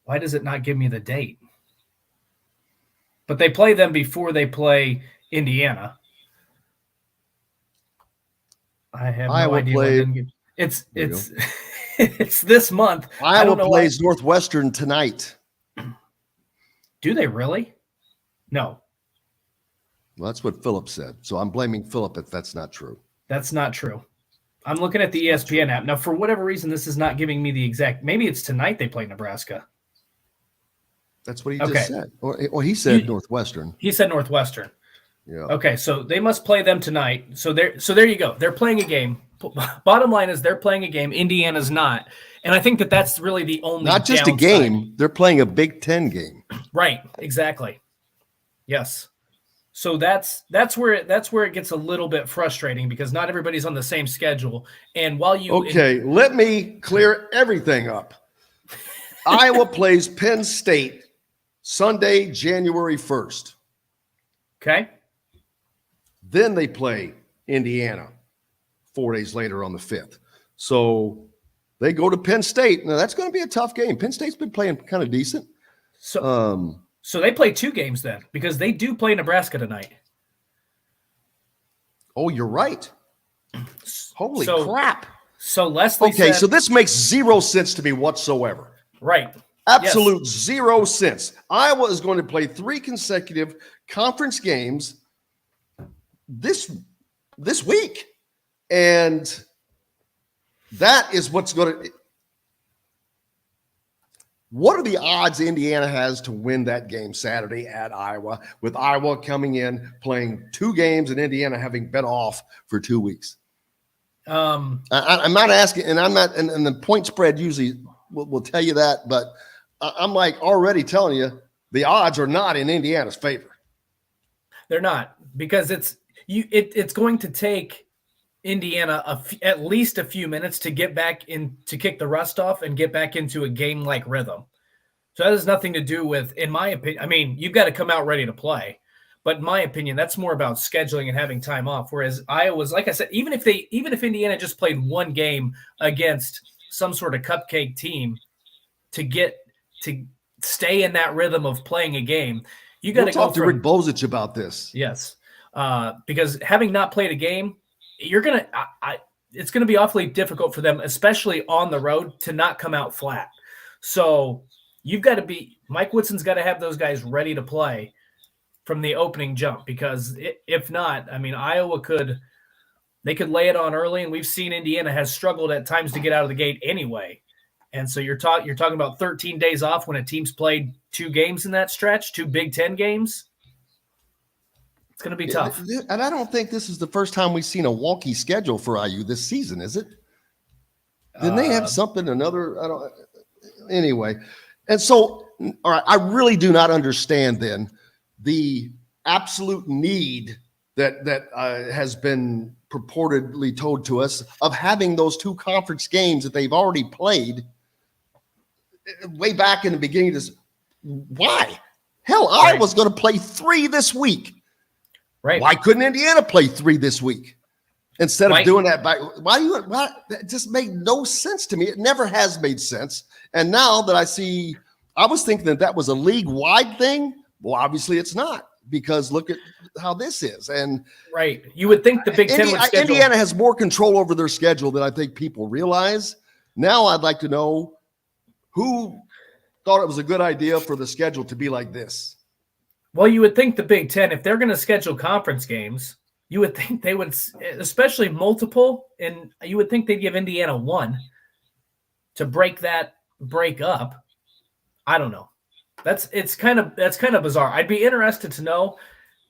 Why does it not give me the date? But they play them before they play Indiana. I have no idea. It's it's this month. Iowa plays Northwestern tonight. Do they really? No. Well, that's what Philip said. So I'm blaming Philip if that's not true. That's not true. I'm looking at the ESPN app. Now, for whatever reason, this is not giving me the exact – maybe it's tonight they play Nebraska. That's what he just said. Or he said Northwestern. He said Northwestern. Yeah. Okay, so they must play them tonight. So there you go. They're playing a game. Bottom line is they're playing a game. Indiana's not. And I think that's really the only not just downside. A game. They're playing a Big Ten game. Right, exactly. Yes. So that's where it gets a little bit frustrating because not everybody's on the same schedule. And while you let me clear everything up. Iowa plays Penn State Sunday, January 1st. Okay. Then they play Indiana 4 days later on the 5th. So they go to Penn State. Now that's going to be a tough game. Penn State's been playing kind of decent. So they play 2 games then because they do play Nebraska tonight. Oh, you're right. Holy crap. So Leslie Okay, said, so this makes zero sense to me whatsoever. right. Absolute zero sense. Iowa is going to play 3 consecutive conference games this week. And that is what's going to – what are the odds Indiana has to win that game Saturday at Iowa, with Iowa coming in, playing 2 games, and Indiana having been off for 2 weeks? I'm not asking, and I'm not – and the point spread usually will tell you that, but – I'm like already telling you the odds are not in Indiana's favor. They're not, because it's going to take Indiana at least a few minutes to get back in, to kick the rust off and get back into a game-like rhythm. So that has nothing to do with, in my opinion, I mean, you've got to come out ready to play. But in my opinion, that's more about scheduling and having time off. Whereas Iowa's, like I said, even if Indiana just played 1 game against some sort of cupcake team to stay in that rhythm of playing a game, you got to talk to Rick Bozich about this. Yes, because having not played a game, it's gonna be awfully difficult for them, especially on the road, to not come out flat. So you've got to be – Mike Woodson's got to have those guys ready to play from the opening jump, because if not, I mean, Iowa could lay it on early, and we've seen Indiana has struggled at times to get out of the gate anyway. And so you're talking about 13 days off when a team's played 2 games in that stretch, 2 Big Ten games. It's going to be tough. And I don't think this is the first time we've seen a wonky schedule for IU this season, is it? Didn't they have something, anyway. And so, all right, I really do not understand then the absolute need that has been purportedly told to us of having those 2 conference games that they've already played way back in the beginning of this. Why? Hell, right. Iowa's going to play 3 this week. Right. Why couldn't Indiana play 3 this week instead of doing that? Why? That just made no sense to me. It never has made sense. And now that I was thinking that was a league-wide thing. Well, obviously it's not, because look at how this is. And right, you would think the Big Ten would schedule. Indiana has more control over their schedule than I think people realize. Now I'd like to know who thought it was a good idea for the schedule to be like this. Well, you would think the Big Ten, if they're going to schedule conference games, you would think they would, especially multiple, and you would think they'd give Indiana 1 to break up. I don't know. That's kind of bizarre. I'd be interested to know,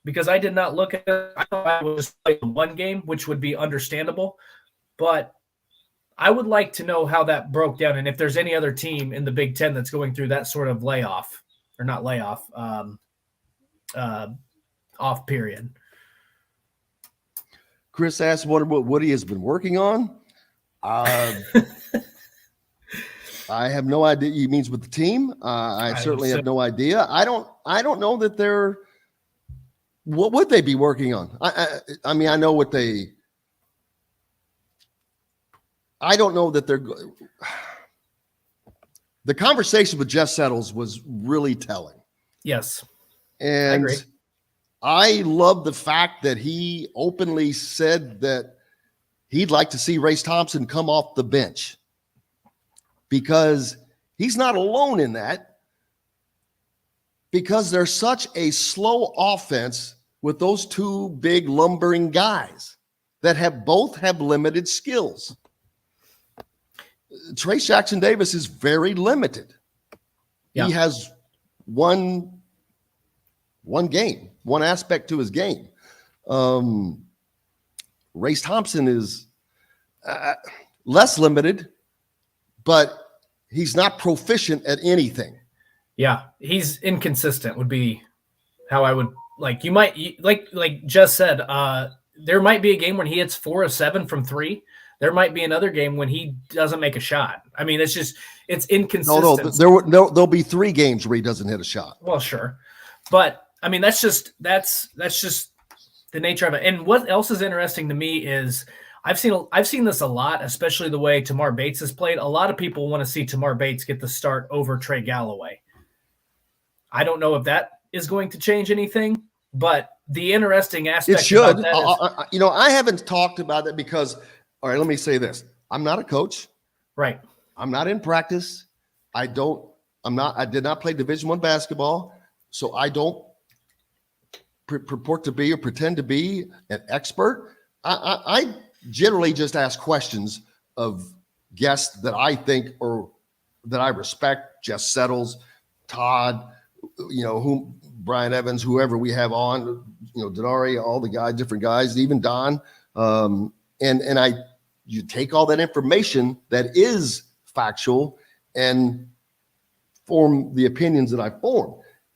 because I did not look at it. I thought I was playing 1 game, which would be understandable, but I would like to know how that broke down, and if there's any other team in the Big Ten that's going through that sort of off period. Chris asked what Woody has been working on. I have no idea. He means with the team. I certainly have no idea. I don't know that they're. What would they be working on? I mean, I know what they. I don't know that they're. The conversation with Jeff Settles was really telling. Yes, and I agree. I love the fact that he openly said that he'd like to see Race Thompson come off the bench, because he's not alone in that, because there's such a slow offense with those 2 big lumbering guys that both have limited skills. Trace Jackson Davis is very limited. Yeah. He has one game, one aspect to his game. Race Thompson is less limited, but he's not proficient at anything. Yeah, he's inconsistent would be how I would like. You might like just said. There might be a game when he hits 4 of 7 from 3. There might be another game when he doesn't make a shot. I mean, it's inconsistent. No, there'll be 3 games where he doesn't hit a shot. Well, sure, but I mean that's just the nature of it. And what else is interesting to me is I've seen this a lot, especially the way Tamar Bates has played. A lot of people want to see Tamar Bates get the start over Trey Galloway. I don't know if that is going to change anything, but the interesting aspect it should. about that is, I haven't talked about it because, all right, let me say this. I'm not a coach. Right. I'm not in practice. I did not play Division I basketball, so I don't purport to be or pretend to be an expert. I generally just ask questions of guests that I think or that I respect. Jess Settles, Todd, Brian Evans, whoever we have on, Denari, all the guys, different guys, even Don. You take all that information that is factual and form the opinions that I form.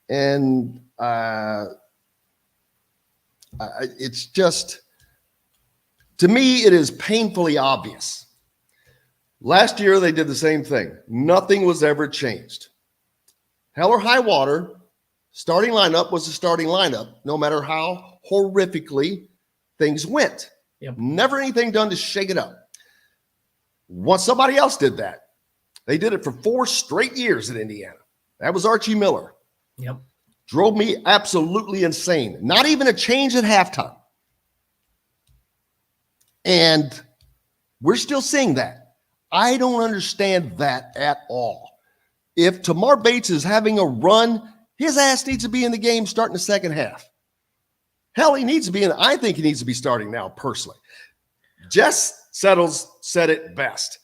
And it's just, to me, it is painfully obvious. Last year, they did the same thing. Nothing was ever changed. Hell or high water, starting lineup was the starting lineup, no matter how horrifically things went. Yep. Never anything done to shake it up. Once somebody else did that, they did it for 4 straight years in Indiana. That was Archie Miller. Yep. Drove me absolutely insane. Not even a change at halftime. And we're still seeing that. I don't understand that at all. If Tamar Bates is having a run, his ass needs to be in the game starting the second half. Hell, he needs to be I think he needs to be starting now, personally. Jess Settles said it best.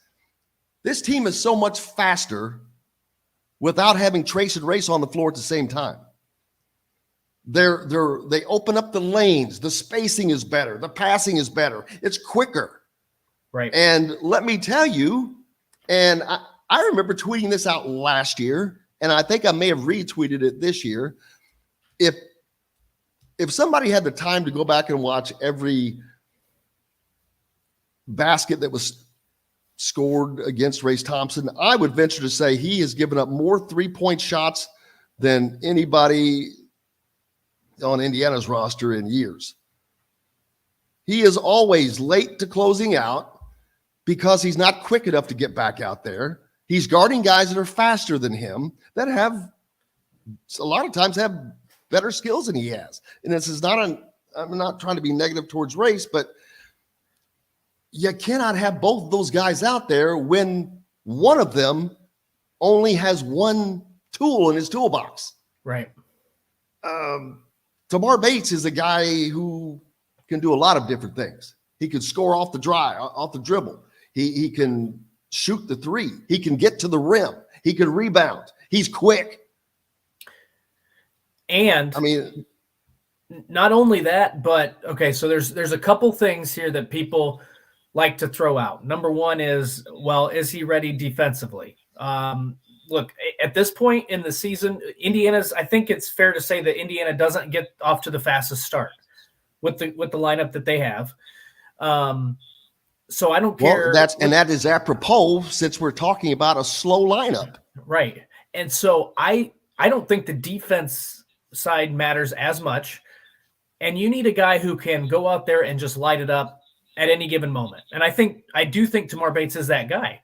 This team is so much faster without having Trace and Race on the floor at the same time. They open up the lanes. The spacing is better. The passing is better. It's quicker. Right. And let me tell you, and I remember tweeting this out last year, and I think I may have retweeted it this year. If somebody had the time to go back and watch every basket that was scored against Race Thompson, I would venture to say he has given up more three-point shots than anybody on Indiana's roster in years. He is always late to closing out because he's not quick enough to get back out there. He's guarding guys that are faster than him that have a lot of times have better skills than he has. And this is I'm not trying to be negative towards Race, but you cannot have both of those guys out there when one of them only has one tool in his toolbox. Right. Tamar Bates is a guy who can do a lot of different things. He can score off the dribble. He can shoot the three. He can get to the rim. He can rebound. He's quick. And not only that, but okay, so there's a couple things here that people like to throw out. Number one is, well, is he ready defensively? Look, at this point in the season, I think it's fair to say that Indiana doesn't get off to the fastest start with the lineup that they have. So I don't care. Well, that is apropos since we're talking about a slow lineup. Right. And so I don't think the defense side matters as much. And you need a guy who can go out there and just light it up at any given moment. And I do think Tamar Bates is that guy.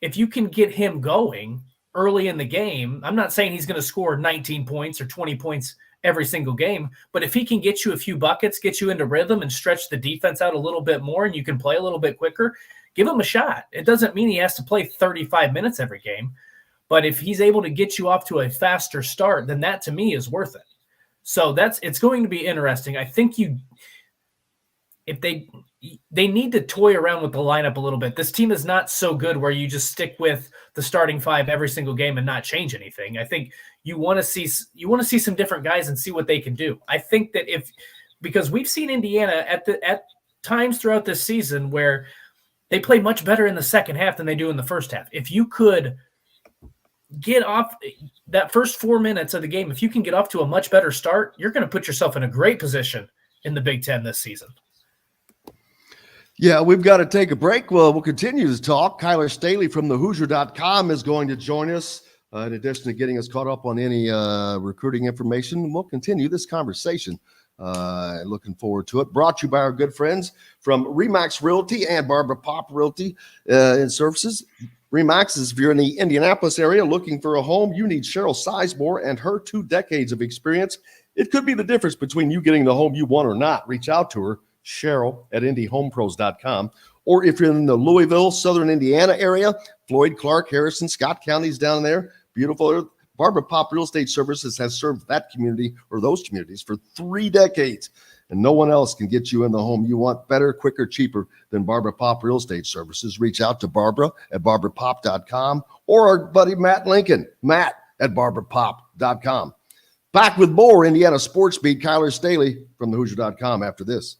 If you can get him going early in the game, I'm not saying he's going to score 19 points or 20 points every single game, but if he can get you a few buckets, get you into rhythm and stretch the defense out a little bit more and you can play a little bit quicker, give him a shot. It doesn't mean he has to play 35 minutes every game, but if he's able to get you off to a faster start, then that to me is worth it. So it's going to be interesting. I think if they need to toy around with the lineup a little bit. This team is not so good where you just stick with the starting five every single game and not change anything. I think you want to see some different guys and see what they can do. I think that because we've seen Indiana at times throughout this season where they play much better in the second half than they do in the first half. If you could get off that first 4 minutes of the game, if you can get off to a much better start, you're going to put yourself in a great position in the Big Ten this season. Yeah, we've got to take a break. Well, we'll continue to talk. Kyler Staley from thehoosier.com is going to join us. In addition to getting us caught up on any recruiting information, we'll continue this conversation. Looking forward to it. Brought to you by our good friends from Remax Realty and Barbara Pop Realty and Services. Remax is, if you're in the Indianapolis area looking for a home, you need Cheryl Sizemore and her 2 decades of experience. It could be the difference between you getting the home you want or not. Reach out to her, Cheryl at IndyHomePros.com, Or if you're in the Louisville, Southern Indiana area, Floyd, Clark, Harrison, Scott counties down there, beautiful. Barbara Pop Real Estate Services has served that community or those communities for 3 decades, and no one else can get you in the home you want better, quicker, cheaper than Barbara Pop Real Estate Services. Reach out to Barbara at barbarapop.com or our buddy Matt Lincoln, Matt at barbarapop.com. Back with more Indiana Sports Beat, Kyler Staley from thehoosier.com after this.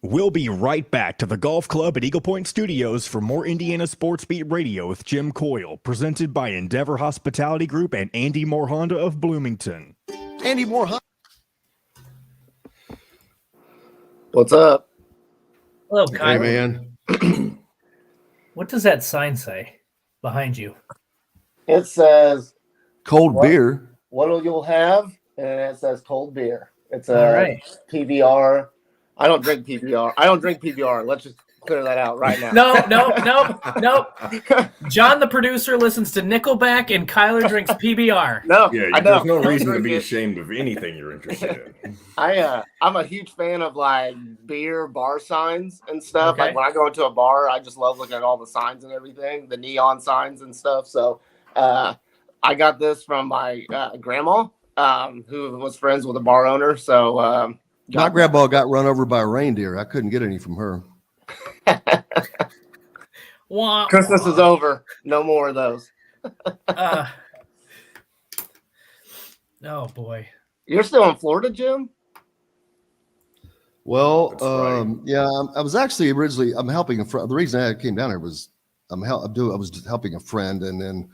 We'll be right back to the golf club at Eagle Point Studios for more Indiana Sports Beat Radio with Jim Coyle, presented by Endeavor Hospitality Group and Andy Moore Honda of Bloomington. Andy Moore Honda. What's up? Hello, Hey, Kyler. man. What does that sign say behind you? It says Cold What? beer. what'll you'll have, and it says cold beer. It's All right. PBR. I don't drink PBR. Let's just clear that out right now. No. John, the producer, listens to Nickelback, and Kyler drinks PBR. No, Yeah, I know. there's no Don't reason to drink be it. ashamed of anything you're interested in. I'm a huge fan of like beer bar signs and stuff. Okay. Like when I go into a bar, I just love looking at all the signs and everything, the neon signs and stuff. So I got this from my grandma, who was friends with a bar owner. So My grandma got run over by a reindeer. I couldn't get any from her. Wah, Christmas is over. No more of those. Oh boy. You're still in Florida, Jim? Well, That's right. yeah, I was actually originally, I'm helping a friend. The reason I came down here was I was helping a friend. And then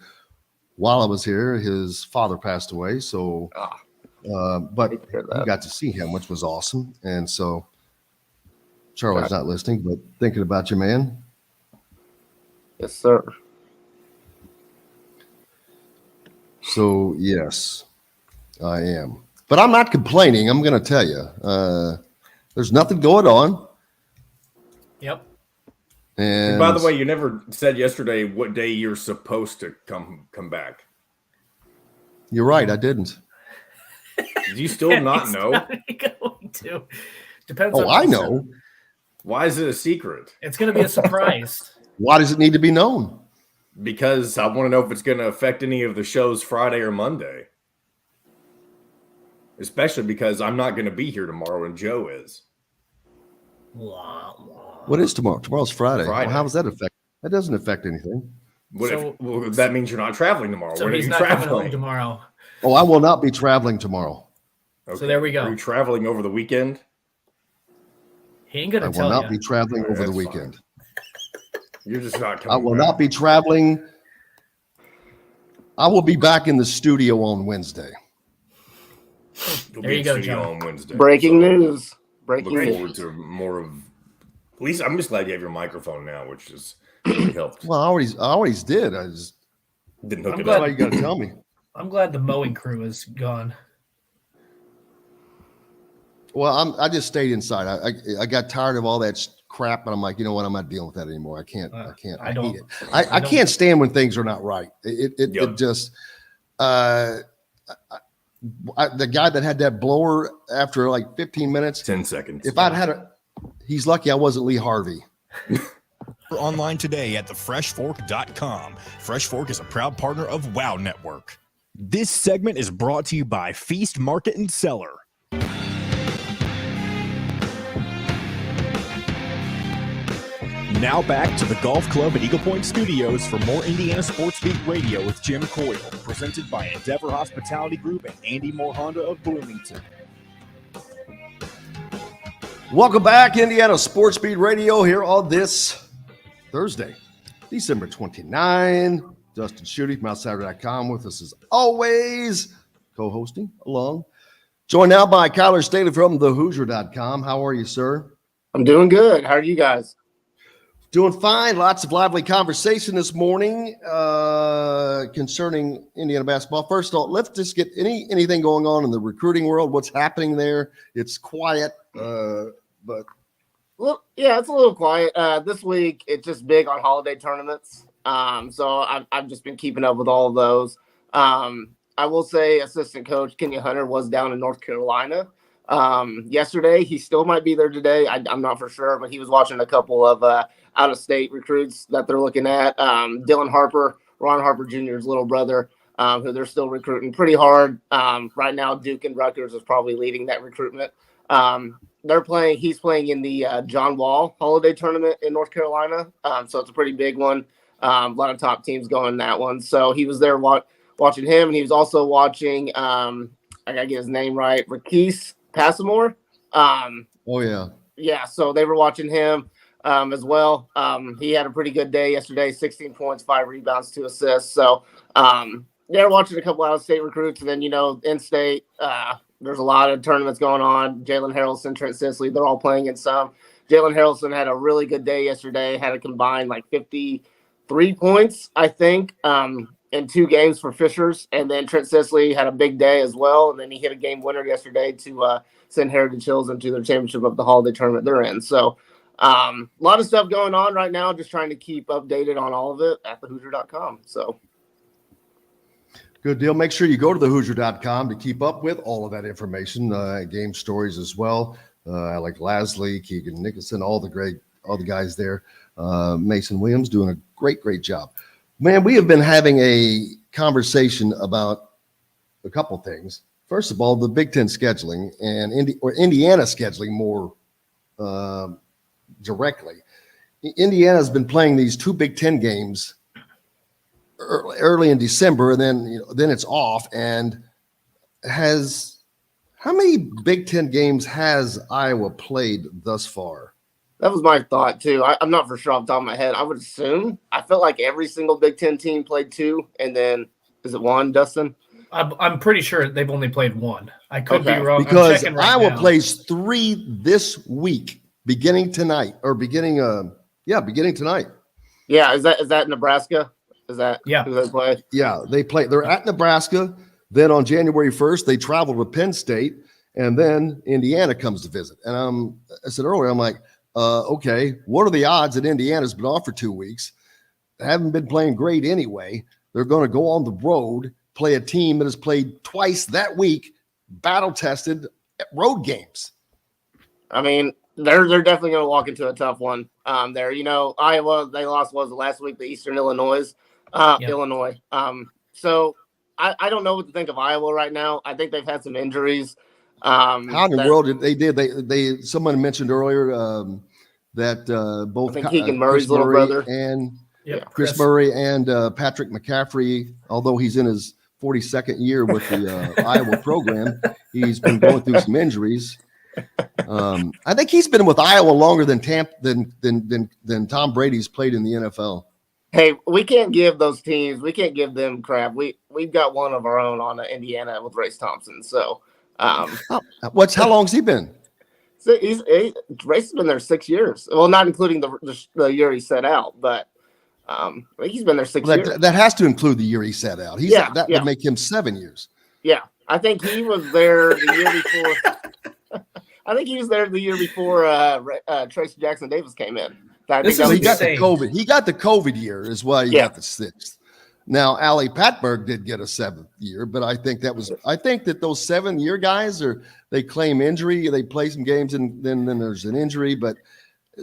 while I was here, his father passed away. So, but hate to hear that. he got to see him, which was awesome. And so Charlie's not listening, but thinking about you, man. Yes, sir. So yes, I am, but I'm not complaining. I'm going to tell you, there's nothing going on. Yep. And By the way, you never said yesterday what day you're supposed to come back. you're right. I didn't. Do you still not He's know? not going to. Depends. Oh, on I know. Why is it a secret? It's going to be a surprise. Why does it need to be known? Because I want to know if it's going to affect any of the shows Friday or Monday. Especially because I'm not going to be here tomorrow and Joe is. What is tomorrow? Tomorrow's Friday. Friday. Well, how does that affect? That doesn't affect anything. Well, that means you're not traveling tomorrow. So When are he's you not coming home traveling? tomorrow. Oh, I will not be traveling tomorrow. Okay. So there we go. Are you traveling over the weekend? He ain't going I to will tell not you. be traveling All right, over the that's fine. weekend. You're just not coming I will back. not be traveling. I will be back in the studio on Wednesday. You'll There be you in go, studio John. on Wednesday. Breaking So news. Breaking Look news. forward to more of. At least I'm just glad you have your microphone now, which just really helped. Well, I always did. I just Didn't hook I'm it glad- that's why up. you got to tell me. I'm glad the mowing crew is gone. Well, I just stayed inside. I got tired of all that crap, and I'm like, you know what? I'm not dealing with that anymore. I can't. I I hate don't- it. I don't- can't stand when things are not right. It Yep. just. The guy that had that blower after like 15 minutes. 10 seconds. If I'd had a, he's lucky I wasn't Lee Harvey. Online today at thefreshfork.com. Fresh Fork is a proud partner of WOW Network. This segment is brought to you by Feast Market and Cellar. Now back to the golf club at Eagle Point Studios for more Indiana Sports Beat Radio with Jim Coyle, presented by Endeavor Hospitality Group and Andy Moore Honda of Bloomington. Welcome back, Indiana Sports Beat Radio, here on this Thursday, December 29. Dustin Schutte from Outsider.com with us as always, co-hosting along. Joined now by Kyler Staley from thehoosier.com. How are you, sir? I'm doing good. How are you guys? Doing fine. Lots of lively conversation this morning concerning Indiana basketball. First of all, let's just get anything going on in the recruiting world. What's happening there? It's quiet, but Well, yeah, it's a little quiet. This week, it's just big on holiday tournaments. So I've just been keeping up with all of those. I will say assistant coach Kenya Hunter was down in North Carolina yesterday. He still might be there today. I'm not for sure, but he was watching a couple of out-of-state recruits that they're looking at. Dylan Harper, Ron Harper Jr.'s little brother, who they're still recruiting pretty hard. Right now, Duke and Rutgers is probably leading that recruitment. He's playing in the John Wall Holiday Tournament in North Carolina. So it's a pretty big one. A lot of top teams going in that one. So he was there watching him, and he was also watching, I got to get his name right, Rakis Passamore. Oh, yeah. Yeah, so they were watching him as well. He had a pretty good day yesterday, 16 points, 5 rebounds, 2 assists. So they're watching a couple out-of-state recruits, and then, in-state, there's a lot of tournaments going on. Jalen Harrelson, Trent Sisley, they're all playing in some. Jalen Harrelson had a really good day yesterday, had a combined 53 points, I think, in 2 games for Fishers. And then Trent Sisley had a big day as well. And then he hit a game winner yesterday to send Heritage Hills into their championship of the holiday tournament they're in. So a lot of stuff going on right now, just trying to keep updated on all of it at thehoosier.com. So. Good deal. Make sure you go to thehoosier.com to keep up with all of that information, game stories as well. Like Lasley, Keegan Nicholson, all the guys there. Mason Williams doing a great job. Man, we have been having a conversation about a couple things. First of all, the Big Ten scheduling and Indiana scheduling more directly. Indiana has been playing these 2 Big Ten games early in December, and then it's off. And how many Big Ten games has Iowa played thus far? That was my thought too. I'm not for sure off the top of my head. I would assume. I felt like every single Big Ten team played 2, and then is it 1, Dustin? I'm pretty sure they've only played 1. I could be wrong. Because Iowa plays 3 this week, beginning tonight. Beginning tonight. Yeah, is that Nebraska? Is that who they play? Yeah, they're at Nebraska. Then on January 1st, they travel to Penn State, and then Indiana comes to visit. And I said earlier, I'm like, okay, what are the odds that Indiana's been off for 2 weeks? They haven't been playing great anyway. They're going to go on the road, play a team that has played twice that week, battle-tested road games. I mean, they're definitely going to walk into a tough one there. Iowa, they lost, last week, the Eastern Illinois. Illinois. So I don't know what to think of Iowa right now. I think they've had some injuries. How in the world did they someone mentioned earlier that both Keegan Murray's little brother and Chris Murray and Patrick McCaffrey, although he's in his 42nd year with the Iowa program, he's been going through some injuries. I think he's been with Iowa longer than Tom Brady's played in the NFL. Hey, we can't give those teams. We can't give them crap. We've got one of our own on Indiana with Race Thompson. So, how long's he been? So Race has been there 6 years. Well, not including the year he set out, but I think he's been there 6 years. That has to include the year he set out. That would make him 7 years. Yeah, I think he was there the year before. I think he was there the year before Tracy Jackson Davis came in. He got the COVID. He got the COVID year, is why he got the 6th. Now, Ali Patberg did get a 7th year, but I think that those 7-year guys they claim injury. They play some games and then there's an injury, but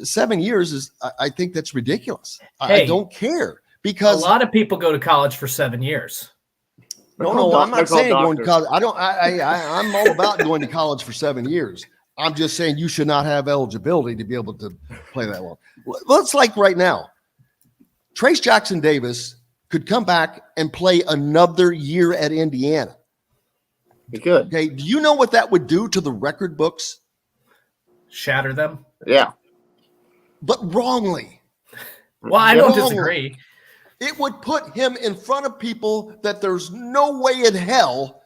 7 years I think that's ridiculous. I don't care because a lot of people go to college for 7 years. No, I'm not saying going to college. I'm all about going to college for 7 years. I'm just saying you should not have eligibility to be able to play that long. Well, it's like right now. Trace Jackson Davis could come back and play another year at Indiana. He could. Okay. Do you know what that would do to the record books? Shatter them? Yeah. But wrongly. Well, I don't disagree. It would put him in front of people that there's no way in hell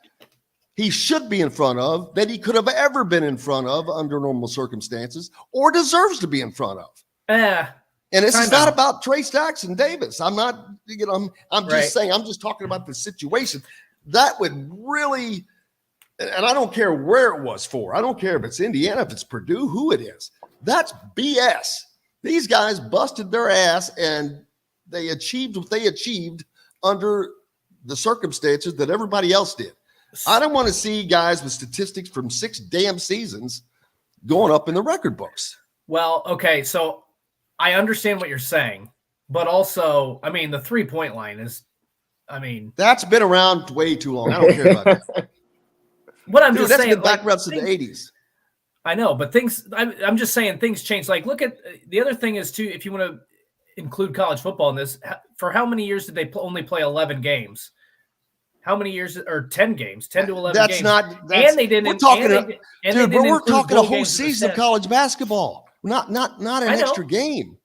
he should be in front of, that he could have ever been in front of under normal circumstances, or deserves to be in front of. And this is not about Trace Jackson Davis. I'm not, I'm just saying, I'm just talking about the situation. That would really, and I don't care where it was for. I don't care if it's Indiana, if it's Purdue, who it is. That's BS. These guys busted their ass and they achieved what they achieved under the circumstances that everybody else did. I don't want to see guys with statistics from 6 damn seasons going up in the record books. Well, okay, so I understand what you're saying, but also, I mean, the 3-point line is, I mean, that's been around way too long. I don't care about that. What I'm Dude, just that's saying, been backwards in the 80s. I know, but I'm just saying things change. Like, look at the other thing is too, if you want to include college football in this, for how many years did they only play 11 games? How many years, or 10 games, 10 to 11 that's games? Not, that's, and they didn't. We're talking, dude, we're talking a whole season of college basketball, not an extra game.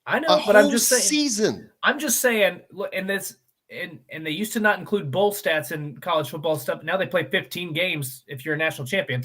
I know, but I'm just saying season. I'm just saying, look, and they used to not include bowl stats in college football stuff. Now they play 15 games if you're a national champion.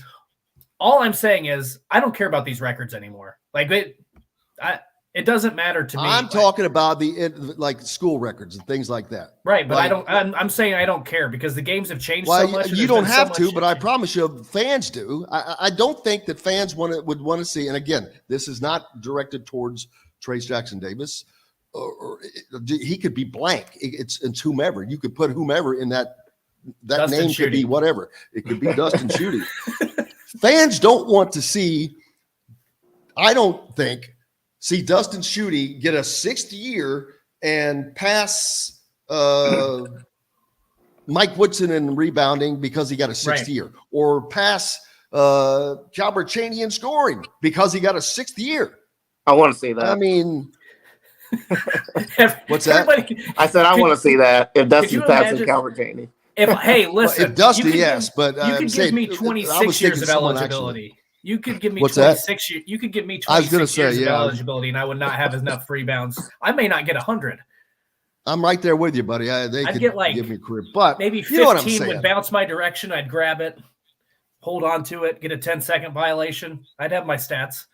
All I'm saying is I don't care about these records anymore. Like it doesn't matter to me. I'm talking about the school records and things like that. Right, but I'm saying I don't care because the games have changed so much. You don't have to, but I promise you, fans do. I don't think that fans would want to see. And again, this is not directed towards Trace Jackson Davis, or he could be blank. It's whomever. You could put whomever in that Dustin name. Schutte. Could be whatever. It could be Dustin Schutte. Fans don't want to see. I don't think. See Dustin Schutte get a 6th year and pass Mike Woodson in rebounding because he got a 6th year, or pass Calbert Chaney in scoring because he got a 6th year. I want to see that. I mean, what's that? I said I want to see that if Dustin passes Calbert Chaney. Hey, listen, if Dustin, yes, but you could give me 26 years of eligibility. You could give me 26 years. You could give me 26 years of eligibility, and I would not have enough rebounds. I may not get 100. I'm right there with you, buddy. They could get like give me a career, but maybe 15 would bounce my direction. I'd grab it, hold on to it, get a 10-second violation. I'd have my stats.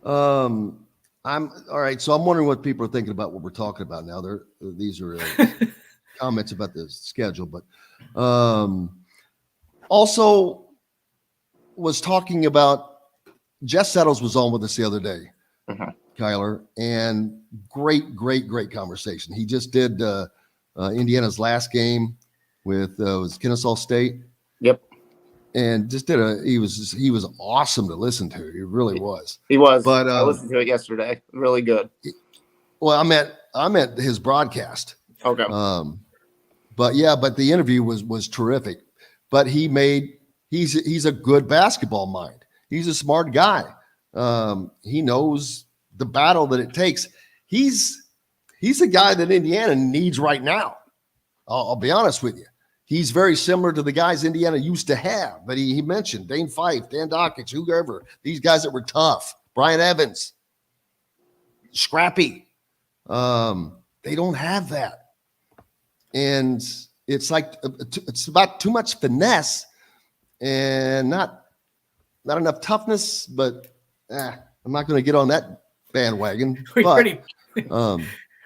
I'm all right. So I'm wondering what people are thinking about what we're talking about now. These are comments about the schedule, but also was talking about Jess Settles was on with us the other day, Kyler, and great conversation. He just did Indiana's last game with was Kennesaw State. Yep. And just he was awesome to listen to. He really was. He was. But I listened to it yesterday. Really good. Well, I meant his broadcast. Okay. But the interview was terrific. But he's a good basketball mind. He's a smart guy. He knows the battle that it takes. He's a guy that Indiana needs right now. I'll be honest with you. He's very similar to the guys Indiana used to have, but he mentioned Dane Fife, Dan Dockich, whoever, these guys that were tough, Brian Evans, scrappy. They don't have that. And it's like, it's about too much finesse and not enough toughness, but I'm not going to get on that bandwagon.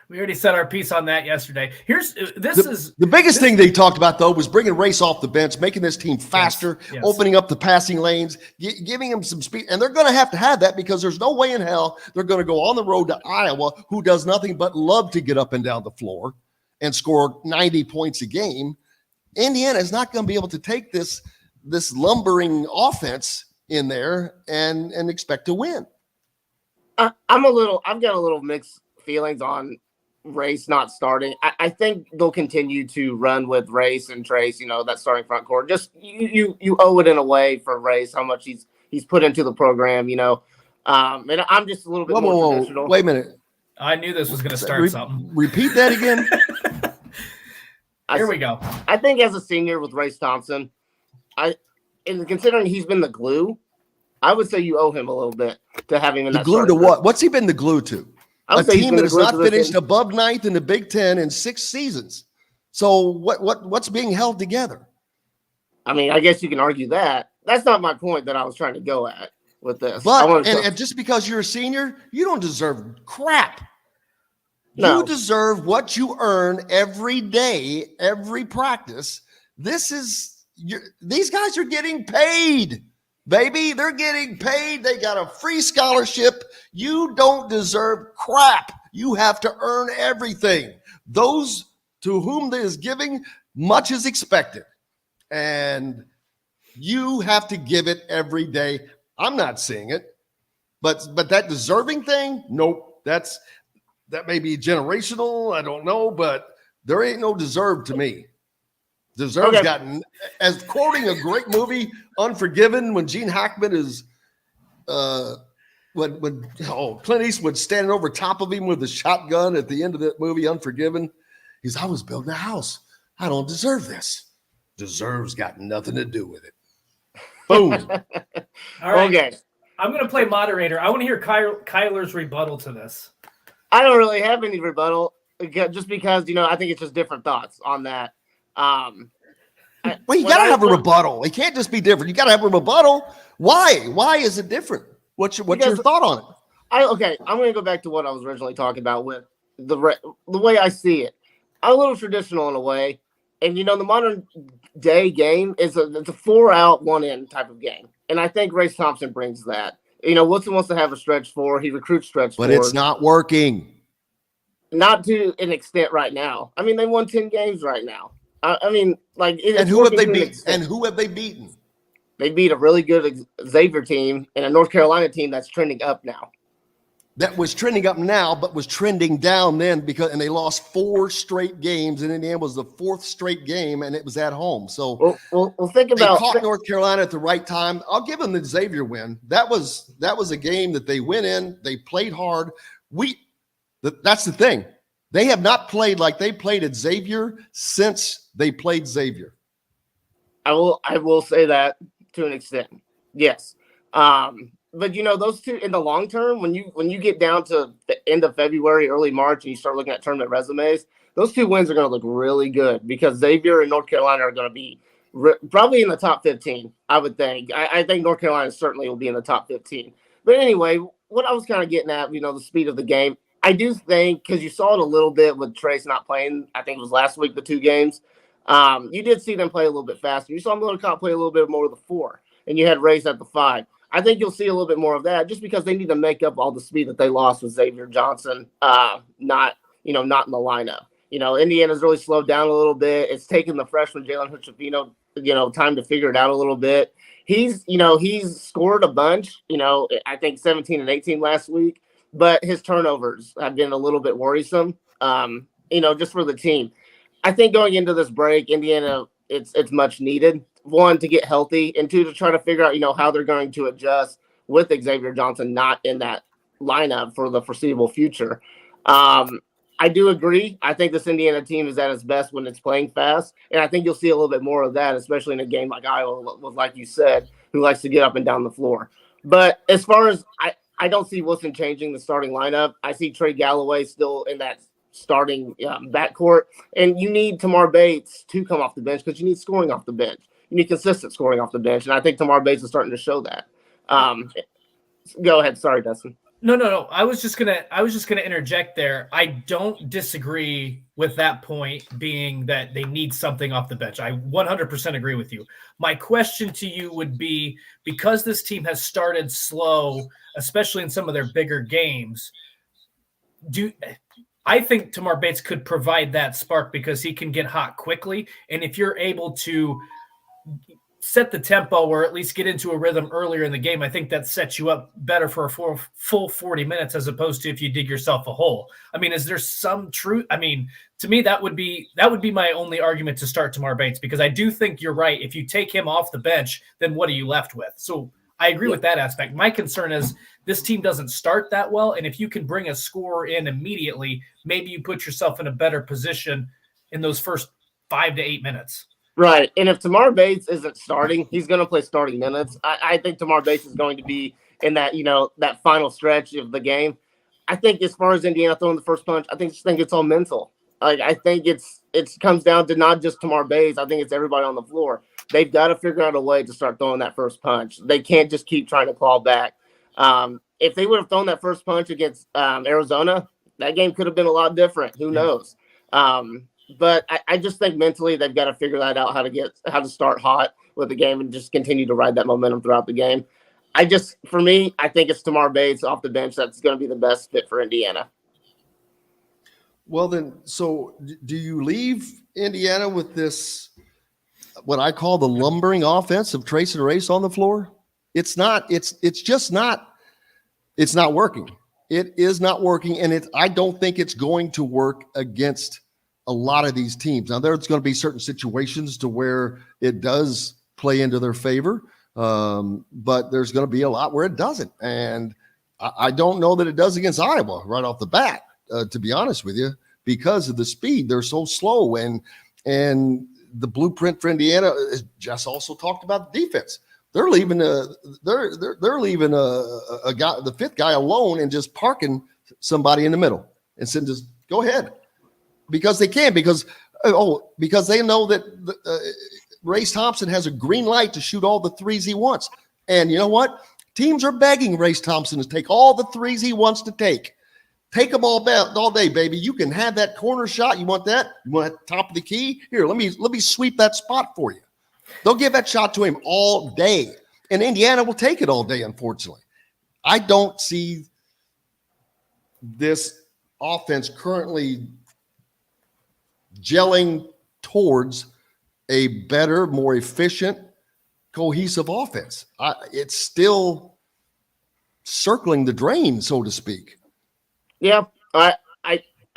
We already said our piece on that yesterday. The biggest thing they talked about, though, was bringing Race off the bench, making this team faster, opening up the passing lanes, giving them some speed. And they're going to have that because there's no way in hell they're going to go on the road to Iowa, who does nothing but love to get up and down the floor and score 90 points a game. Indiana is not going to be able to take this lumbering offense in there and expect to win. I've got a little mixed feelings on Race not starting. I think they'll continue to run with Race and Trace, that starting front court. Just you owe it in a way for Race, how much he's put into the program, and I'm just a little bit more traditional. Wait a minute. I knew this was going to start something. Repeat that again. Here we go. I think as a senior with Race Thompson, considering he's been the glue, I would say you owe him a little bit to have him in the that glue to what? What's he been the glue to? A team that has not finished above 9th in the Big Ten in 6 seasons. So what's being held together? I mean, I guess you can argue that. That's not my point that I was trying to go at with this. But and just because you're a senior, you don't deserve crap. No. You deserve what you earn every day, every practice. These guys are getting paid. Baby, they're getting paid. They got a free scholarship. You don't deserve crap. You have to earn everything. Those to whom there is giving, much is expected. And you have to give it every day. I'm not seeing it, but that deserving thing, nope. That may be generational. I don't know, but there ain't no deserve to me. Deserve's gotten, as quoting a great movie, Unforgiven, when Gene Hackman is when Clint Eastwood standing over top of him with a shotgun at the end of that movie, Unforgiven. He's, I was building a house. I don't deserve this. Deserve's got nothing to do with it. Boom. All right. Okay. I'm going to play moderator. I want to hear Kyler's rebuttal to this. I don't really have any rebuttal just because, I think it's just different thoughts on that. Well, you got to have a rebuttal. It can't just be different. You got to have a rebuttal. Why? Why is it different? What's your thought on it? I'm going to go back to what I was originally talking about with the way I see it. I'm a little traditional in a way. And, the modern day game it's a 4-out, 1-in type of game. And I think Race Thompson brings that. Wilson wants to have a stretch 4. He recruits stretch 4. But it's not working. Not to an extent right now. I mean, they won 10 games right now. And who have they beat? And who have they beaten? They beat a really good Xavier team and a North Carolina team that's trending up now. That was trending up now, but was trending down then and they lost 4 straight games, and Indiana was the 4th straight game, and it was at home. So we'll think about. They caught North Carolina at the right time. I'll give them the Xavier win. That was a game that they went in. They played hard. That's the thing. They have not played like they played at Xavier since they played Xavier. I will say that to an extent. Yes. But those two in the long term, when you get down to the end of February, early March, and you start looking at tournament resumes, those 2 wins are going to look really good because Xavier and North Carolina are going to be probably in the top 15, I would think. I think North Carolina certainly will be in the top 15. But anyway, what I was kind of getting at, the speed of the game, I do think, because you saw it a little bit with Trace not playing, I think it was last week, the 2 games, you did see them play a little bit faster. You saw Miller Kopp play a little bit more with the 4, and you had Race at the 5. I think you'll see a little bit more of that just because they need to make up all the speed that they lost with Xavier Johnson not in the lineup. Indiana's really slowed down a little bit. It's taken the freshman Jalen Huchefino, time to figure it out a little bit. He's scored a bunch, I think 17 and 18 last week, but his turnovers have been a little bit worrisome, just for the team. I think going into this break, Indiana, it's much needed. 1, to get healthy, and 2, to try to figure out, how they're going to adjust with Xavier Johnson not in that lineup for the foreseeable future. I do agree. I think this Indiana team is at its best when it's playing fast, and I think you'll see a little bit more of that, especially in a game like Iowa, like you said, who likes to get up and down the floor. But as far as I don't see Wilson changing the starting lineup. I see Trey Galloway still in that starting backcourt, and you need Tamar Bates to come off the bench because you need scoring off the bench. You need consistent scoring off the bench, and I think Tamar Bates is starting to show that. Go ahead. Sorry, Dustin. No. I was just gonna interject there. I don't disagree with that point being that they need something off the bench. I 100% agree with you. My question to you would be, because this team has started slow, especially in some of their bigger games, I think Tamar Bates could provide that spark because he can get hot quickly, and if you're able to set the tempo or at least get into a rhythm earlier in the game, I think that sets you up better for a full 40 minutes as opposed to if you dig yourself a hole. I mean, is there some truth? I mean, to me, that would be my only argument to start Tamar Bates, because I do think you're right. If you take him off the bench, then what are you left with? So I agree with that aspect. My concern is this team doesn't start that well, and if you can bring a scorer in immediately, maybe you put yourself in a better position in those first 5 to 8 minutes. Right. And if Tamar Bates isn't starting, he's going to play starting minutes. I think Tamar Bates is going to be in that, that final stretch of the game. I think as far as Indiana throwing the first punch, I think it's all mental. I think it comes down to not just Tamar Bates. I think it's everybody on the floor. They've got to figure out a way to start throwing that first punch. They can't just keep trying to claw back. If they would have thrown that first punch against Arizona, that game could have been a lot different. Who knows? But I just think mentally they've got to figure that out, how to start hot with the game and just continue to ride that momentum throughout the game. For me, I think it's Tamar Bates off the bench that's going to be the best fit for Indiana. Well, then, so do you leave Indiana with this what I call the lumbering offense of Trace and Race on the floor. It's not working. It is not working, and I don't think it's going to work against a lot of these teams. Now, there's going to be certain situations to where it does play into their favor, but there's going to be a lot where it doesn't. And I don't know that it does against Iowa right off the bat, to be honest with you, because of the speed. They're so slow, and the blueprint for Indiana. Jess also talked about the defense. They're leaving they're leaving a guy, the fifth guy, alone and just parking somebody in the middle and saying, just go ahead, because they can, because they know that Race Thompson has a green light to shoot all the threes he wants. And you know what? Teams are begging Race Thompson to take all the threes he wants to take. Take them all day, baby. You can have that corner shot. You want that? You want that top of the key? Here, let me sweep that spot for you. They'll give that shot to him all day, and Indiana will take it all day, unfortunately. I don't see this offense currently gelling towards a better, more efficient, cohesive offense. It's still circling the drain, so to speak. Yeah, I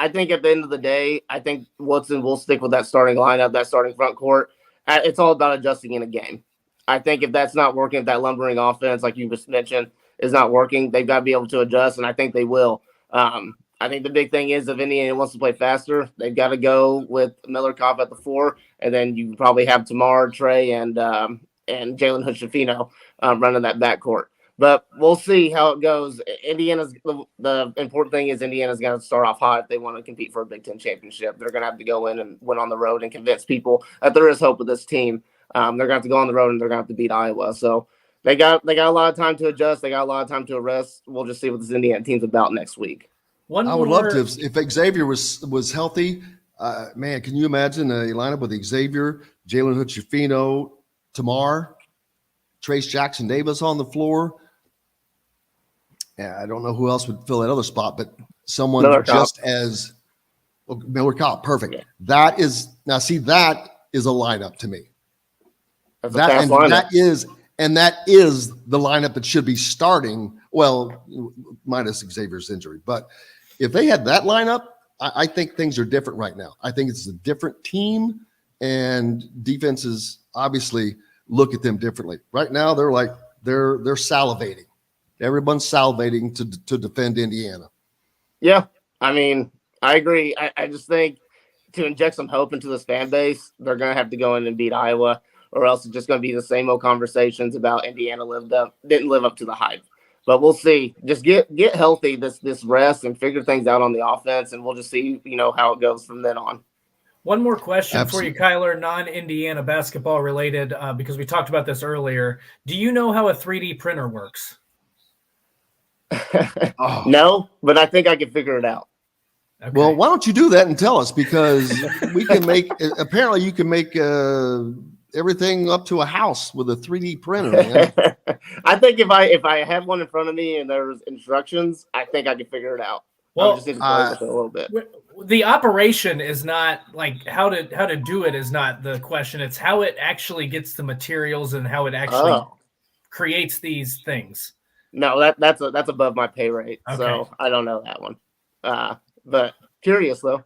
think at the end of the day, I think Woodson will stick with that starting lineup, that starting front court. It's all about adjusting in a game. I think if that's not working, if that lumbering offense, like you just mentioned, is not working, they've got to be able to adjust, and I think they will. I think the big thing is if Indiana wants to play faster, they've got to go with Miller Kopp at the 4, and then you probably have Tamar, Trey, and Jalen Hood-Schifino running that backcourt. But we'll see how it goes. Indiana's the important thing is Indiana's got to start off hot if they want to compete for a Big Ten championship. They're going to have to go in and win on the road and convince people that there is hope with this team. They're going to have to go on the road and they're going to have to beat Iowa. So they got a lot of time to adjust. They got a lot of time to rest. We'll just see what this Indiana team's about next week. I would love to if Xavier was healthy. Man, can you imagine a lineup with Xavier, Jalen Hood-Schifino, Tamar, Trace Jackson Davis on the floor? Yeah, I don't know who else would fill that other spot, but someone just as Miller Kopp. Perfect. Yeah. That is a lineup to me. That is the lineup that should be starting. Well, minus Xavier's injury, but if they had that lineup, I think things are different right now. I think it's a different team, and defenses obviously look at them differently. Right now, they're salivating. Everyone's salivating to defend Indiana. Yeah, I mean, I agree. I just think to inject some hope into this fan base, they're going to have to go in and beat Iowa, or else it's just going to be the same old conversations about Indiana didn't live up to the hype. But we'll see. Just get healthy this rest and figure things out on the offense, and we'll just see how it goes from then on. One more question for you, Kyler, non-Indiana basketball related, because we talked about this earlier. Do you know how a 3D printer works? No, but I think I can figure it out. Okay. Well, why don't you do that and tell us, because we can make apparently you can make everything up to a house with a 3D printer, man. I think if I have one in front of me and there's instructions, I think I can figure it out. Well, just need to play with it a little bit. The operation is not like how to do it is not the question. It's how it actually gets the materials and how it actually creates these things. No, that's above my pay rate, so I don't know that one. But curious though.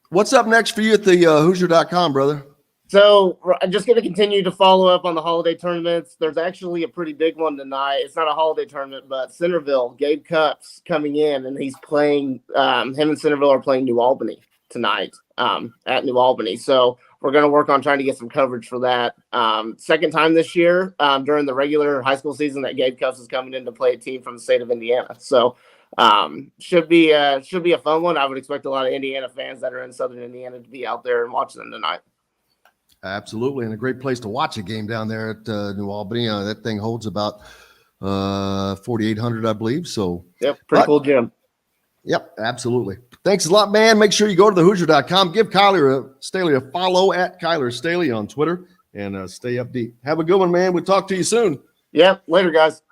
What's up next for you at the Hoosier.com, brother? So I'm just going to continue to follow up on the holiday tournaments. There's actually a pretty big one tonight. It's not a holiday tournament, but Centerville, Gabe Cup's coming in, and he's playing. Him and Centerville are playing New Albany tonight at New Albany. So we're going to work on trying to get some coverage for that. Second time this year during the regular high school season that Gabe Cups is coming in to play a team from the state of Indiana. So should be a fun one. I would expect a lot of Indiana fans that are in Southern Indiana to be out there and watching them tonight. Absolutely, and a great place to watch a game down there at New Albany. That thing holds about 4,800, I believe. So, pretty cool gym. Yep, absolutely. Thanks a lot, man. Make sure you go to thehoosier.com. Give Kyler Staley a follow at Kyler Staley on Twitter, and stay upbeat. Have a good one, man. We'll talk to you soon. Yeah, later, guys.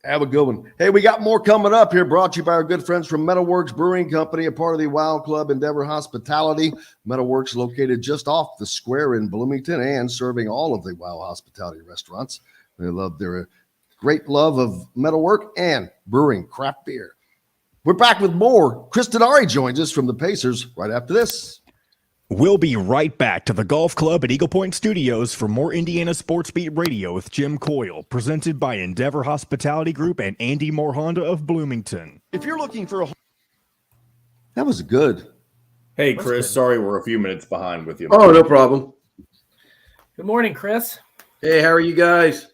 Have a good one. Hey, we got more coming up here, brought to you by our good friends from Metalworks Brewing Company, a part of the Wow Club Endeavor Hospitality. Metalworks located just off the square in Bloomington and serving all of the Wow Hospitality restaurants. They love their great love of metalwork and brewing craft beer. We're back with more. Chris Denari joins us from the Pacers right after this. We'll be right back to the Golf Club at Eagle Point Studios for more Indiana Sports Beat Radio with Jim Coyle, presented by Endeavor Hospitality Group and Andy Moore Honda of Bloomington. If you're looking for a... That was good. Hey, Chris, sorry we're a few minutes behind with you. Oh, no problem. Good morning, Chris. Hey, how are you guys?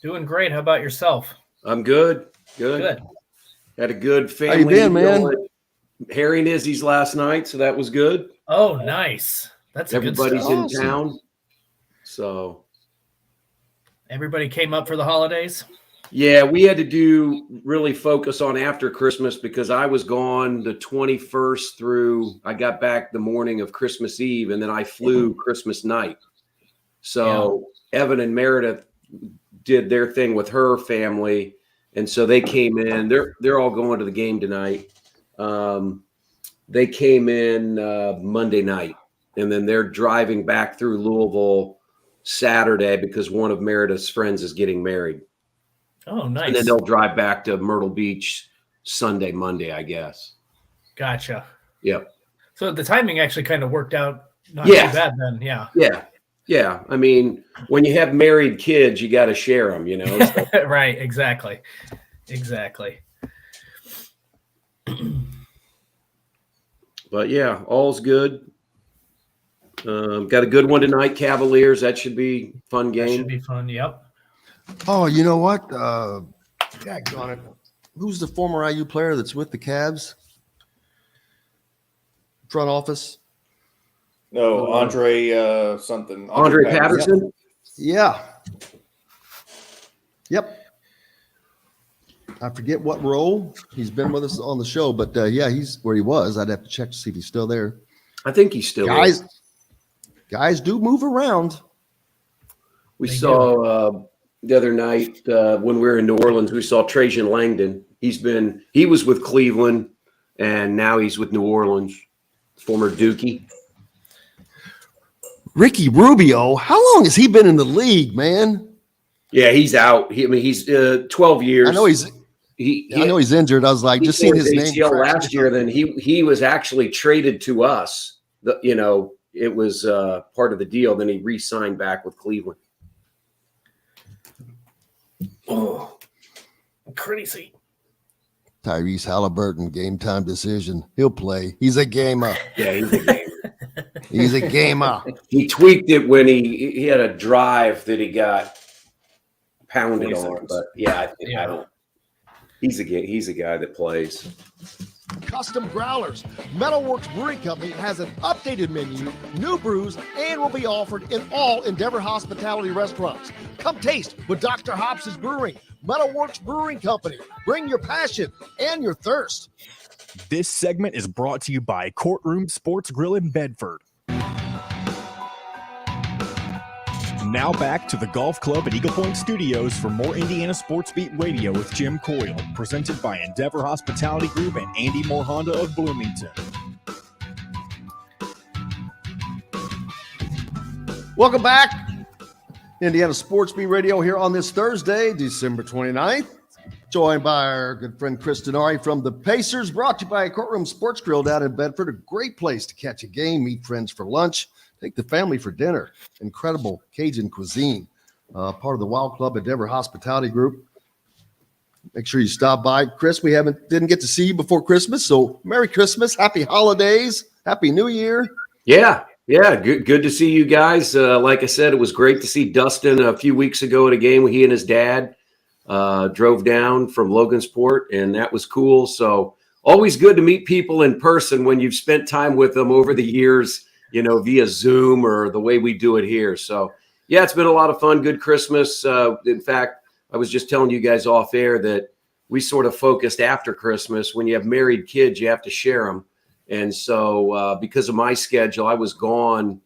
Doing great. How about yourself? I'm good. Good. Had a good family. How you been, man? Harry and Izzy's last night, so that was good. Oh, nice. That's Everybody's good in stuff. town. So Everybody came up for the holidays. yeah, we had to really focus on after Christmas because I was gone the 21st through I got back the morning of Christmas Eve, and then I flew Christmas night. So Evan and Meredith did their thing with her family, and so they came in. They're all going to the game tonight. They came in Monday night, and then they're driving back through Louisville Saturday because one of Meredith's friends is getting married. Oh, nice. And then they'll drive back to Myrtle Beach Monday, I guess. Gotcha. Yep. So the timing actually kind of worked out not Yeah. too bad then. Yeah. Yeah. I mean, when you have married kids, you got to share them, you know? So, Right. Exactly. but yeah, all's good. Got a good one tonight, Cavaliers. That should be a fun That game. should be fun. Yep. Oh, you know what? Daggone it. Who's the former IU player that's with the Cavs? Front office? No, Andre something. Andre Patterson? Yeah. Yep. I forget what role. He's been with us on the show, but yeah, he's where he was. I'd have to check to see if he's still there. I think he's still Guys, there. guys do move around. We saw the other night when we were in New Orleans, we saw Trajan Langdon. He was with Cleveland, and now he's with New Orleans, former Dookie. Ricky Rubio, how long has he been in the league, man? Yeah, he's out. He's 12 years. I know he's injured. I was like, just seeing his name ACL last year. Then he was actually traded to us. It was part of the deal. Then he re-signed back with Cleveland. Oh, crazy. Tyrese Halliburton, game time decision. He'll play. He's a gamer. Yeah, he's a gamer. He's a gamer. He tweaked it when he had a drive that he got pounded on. But yeah, I don't. He's a guy that plays. Custom growlers. Metalworks Brewing Company has an updated menu, new brews, and will be offered in all Endeavor Hospitality restaurants. Come taste what Dr. Hops is brewing. Metalworks Brewing Company. Bring your passion and your thirst. This segment is brought to you by Courtroom Sports Grill in Bedford. Now back to the Golf Club at Eagle Point Studios for more Indiana Sports Beat Radio with Jim Coyle, presented by Endeavor Hospitality Group and Andy Moore Honda of Bloomington. Welcome back. Indiana Sports Beat Radio here on this Thursday, December 29th. Joined by our good friend Chris Denari from the Pacers, brought to you by Courtroom Sports Grill down in Bedford. A great place to catch a game, meet friends for lunch, take the family for dinner. Incredible Cajun cuisine. Part of the Wild Club Endeavor Hospitality Group. Make sure you stop by. Chris, we didn't get to see you before Christmas, so Merry Christmas, Happy Holidays, Happy New Year. Yeah, good to see you guys. Like I said, it was great to see Dustin a few weeks ago at a game where he and his dad drove down from Logansport, and that was cool. So always good to meet people in person when you've spent time with them over the years, via Zoom or the way we do it here. So yeah, it's been a lot of fun. Good Christmas. In fact, I was just telling you guys off air that we sort of focused after Christmas. When you have married kids, you have to share them. And so because of my schedule, I was gone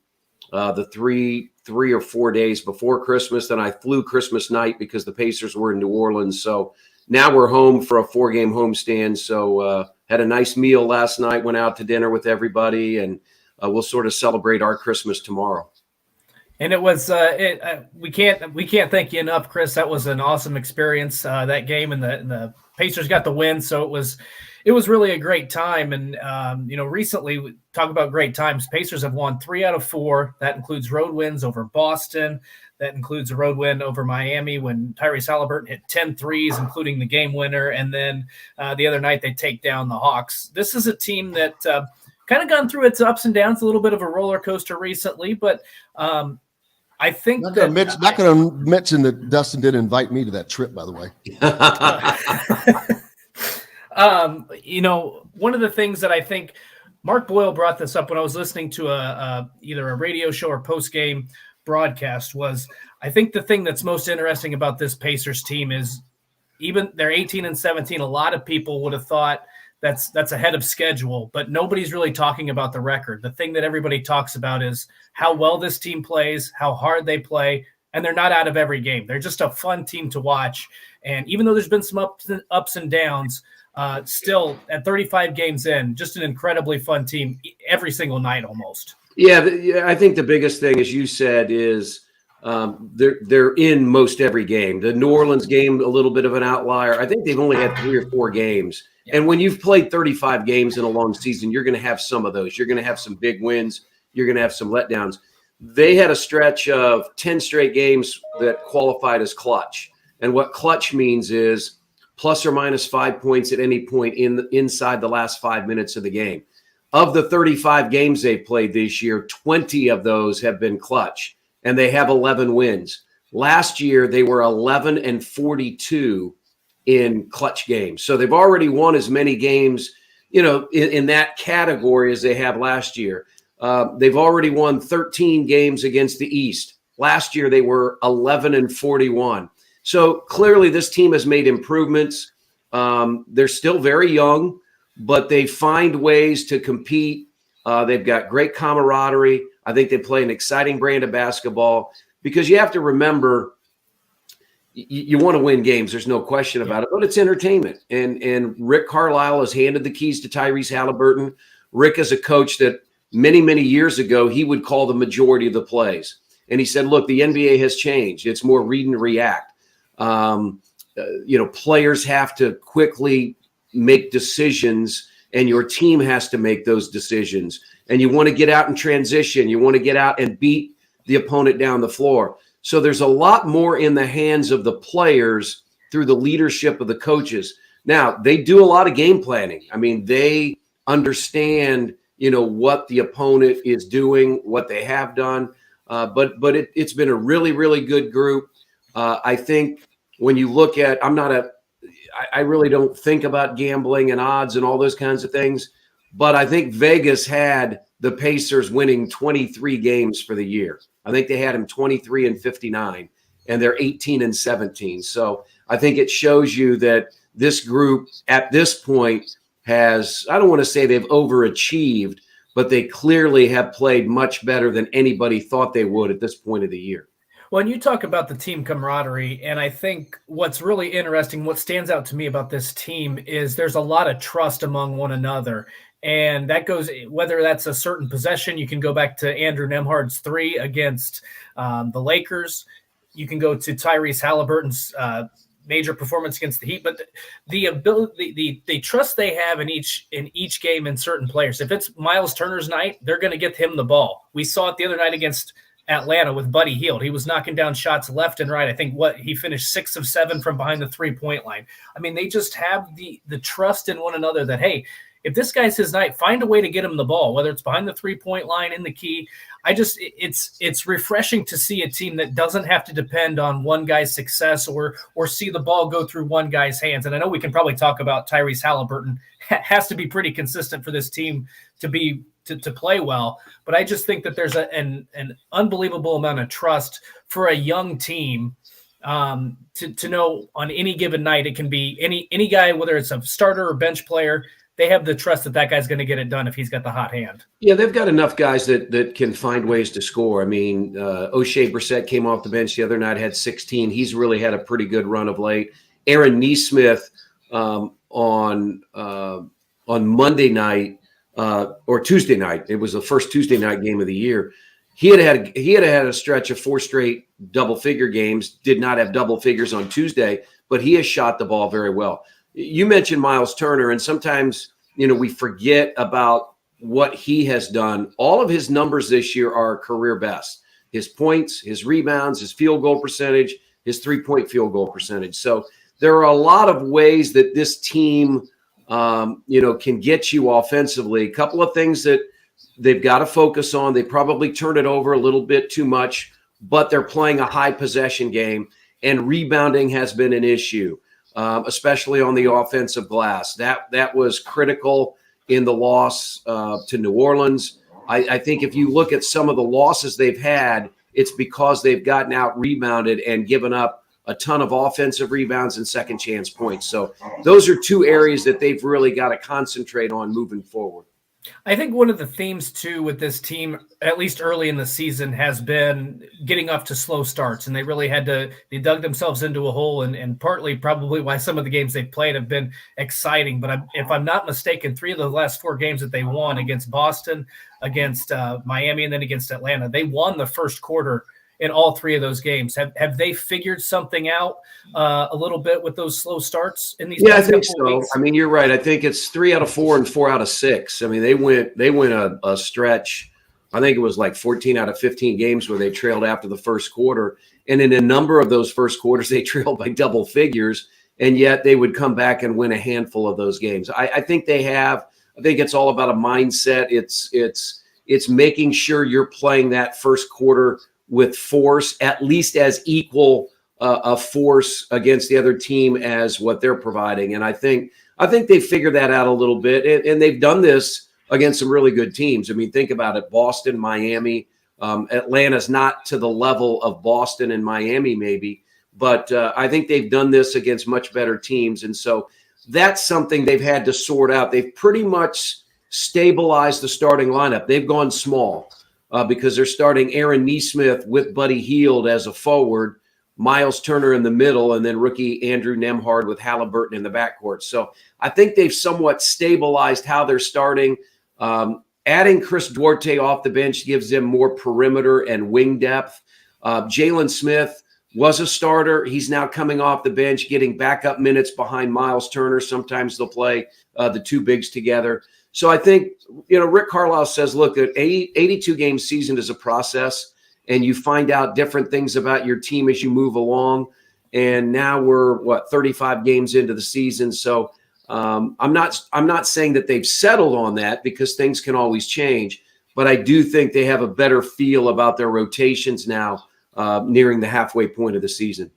the three or 4 days before Christmas. Then I flew Christmas night because the Pacers were in New Orleans. So now we're home for a 4-game homestand. So had a nice meal last night, went out to dinner with everybody, and we'll sort of celebrate our Christmas tomorrow. And it was we can't thank you enough, Chris. That was an awesome experience, that game, and the Pacers got the win. So it was really a great time. And recently, we talk about great times. Pacers have won 3 out of 4. That includes road wins over Boston. That includes a road win over Miami when Tyrese Halliburton hit 10 threes, including the game winner. And then the other night they take down the Hawks. This is a team that kind of gone through its ups and downs, a little bit of a roller coaster recently, but I think not going to mention that Dustin did invite me to that trip, by the way. One of the things that I think Mark Boyle brought this up when I was listening to either a radio show or post-game broadcast was, I think the thing that's most interesting about this Pacers team is even they're 18-17. A lot of people would have thought that's ahead of schedule, but nobody's really talking about the record. The thing that everybody talks about is how well this team plays, how hard they play, and they're not out of every game. They're just a fun team to watch. And even though there's been some ups and downs, still at 35 games in, just an incredibly fun team every single night almost. Yeah, I think the biggest thing, as you said, is they're in most every game. The New Orleans game, a little bit of an outlier. I think they've only had 3 or 4 games. And when you've played 35 games in a long season, you're going to have some of those. You're going to have some big wins. You're going to have some letdowns. They had a stretch of 10 straight games that qualified as clutch. And what clutch means is plus or minus 5 points at any point inside the last 5 minutes of the game. Of the 35 games they've played this year, 20 of those have been clutch, and they have 11 wins. Last year, they were 11-42 in clutch games. So they've already won as many games, in that category as they have last year. They've already won 13 games against the East. Last year, they were 11-41. So clearly this team has made improvements. They're still very young, but they find ways to compete. They've got great camaraderie. I think they play an exciting brand of basketball because you have to remember you want to win games. There's no question about it, but it's entertainment. And Rick Carlisle has handed the keys to Tyrese Halliburton. Rick is a coach that many, many years ago, he would call the majority of the plays. And he said, look, the NBA has changed. It's more read and react. Players have to quickly make decisions, and your team has to make those decisions. And you want to get out in transition. You want to get out and beat the opponent down the floor. So there's a lot more in the hands of the players through the leadership of the coaches. Now, they do a lot of game planning. I mean, they understand, what the opponent is doing, what they have done. But it's been a really, really good group. I think when you look at, I really don't think about gambling and odds and all those kinds of things, but I think Vegas had the Pacers winning 23 games for the year. I think they had them 23-59, and they're 18-17. So I think it shows you that this group at this point has, I don't want to say they've overachieved, but they clearly have played much better than anybody thought they would at this point of the year. When you talk about the team camaraderie, and I think what's really interesting, what stands out to me about this team is there's a lot of trust among one another. And that goes, whether that's a certain possession, you can go back to Andrew Nembhard's 3 against the Lakers. You can go to Tyrese Halliburton's major performance against the Heat. But the ability, the trust they have in each game in certain players. If it's Miles Turner's night, they're going to get him the ball. We saw it the other night against Atlanta with Buddy Hield. He was knocking down shots left and right. I think he finished 6 of 7 from behind the 3-point line. I mean, they just have the trust in one another that, hey, if this guy's his night, find a way to get him the ball, whether it's behind the 3-point line, in the key. It's refreshing to see a team that doesn't have to depend on one guy's success or see the ball go through one guy's hands. And I know we can probably talk about Tyrese Halliburton has to be pretty consistent for this team to play well. But I just think that there's an unbelievable amount of trust for a young team to know on any given night it can be any guy, whether it's a starter or bench player. They have the trust that guy's going to get it done if he's got the hot hand. Yeah, they've got enough guys that can find ways to score. I mean, O'Shea Brissett came off the bench the other night, had 16. He's really had a pretty good run of late. Aaron Neesmith on Monday night or Tuesday night. It was the first Tuesday night game of the year. He had a stretch of 4 straight double-figure games, did not have double figures on Tuesday, but he has shot the ball very well. You mentioned Miles Turner, and sometimes, we forget about what he has done. All of his numbers this year are career best. His points, his rebounds, his field goal percentage, his 3-point field goal percentage. So there are a lot of ways that this team, can get you offensively. A couple of things that they've got to focus on. They probably turn it over a little bit too much, but they're playing a high possession game, and rebounding has been an issue, especially on the offensive glass. That was critical in the loss to New Orleans. I think if you look at some of the losses they've had, it's because they've gotten out rebounded and given up a ton of offensive rebounds and second chance points. So those are 2 areas that they've really got to concentrate on moving forward. I think one of the themes, too, with this team, at least early in the season, has been getting off to slow starts. And they really they dug themselves into a hole, and partly probably why some of the games they've played have been exciting. But if I'm not mistaken, 3 of the last 4 games that they won, against Boston, against Miami, and then against Atlanta, they won the first quarter in all 3 of those games. Have they figured something out a little bit with those slow starts in these? Yeah, I think so. Weeks? I mean, you're right. I think it's 3 out of 4 and 4 out of 6. I mean, they went a stretch. I think it was like 14 out of 15 games where they trailed after the first quarter. And in a number of those first quarters, they trailed by double figures, and yet they would come back and win a handful of those games. I think they have. I think it's all about a mindset. It's making sure you're playing that first quarter with force, at least as equal a force against the other team as what they're providing. And I think they figured that out a little bit, and they've done this against some really good teams. I mean, think about it: Boston, Miami, Atlanta's not to the level of Boston and Miami, maybe, but I think they've done this against much better teams, and so that's something they've had to sort out. They've pretty much stabilized the starting lineup. They've gone small. Because they're starting Aaron Neesmith with Buddy Hield as a forward, Miles Turner in the middle, and then rookie Andrew Nembhard with Halliburton in the backcourt. So I think they've somewhat stabilized how they're starting. Adding Chris Duarte off the bench gives them more perimeter and wing depth. Jalen Smith was a starter. He's now coming off the bench, getting backup minutes behind Miles Turner. Sometimes they'll play the 2 bigs together. So I think, Rick Carlisle says, look, an 82-game season is a process, and you find out different things about your team as you move along. And now we're 35 games into the season. So I'm not saying that they've settled on that, because things can always change. But I do think they have a better feel about their rotations now, nearing the halfway point of the season.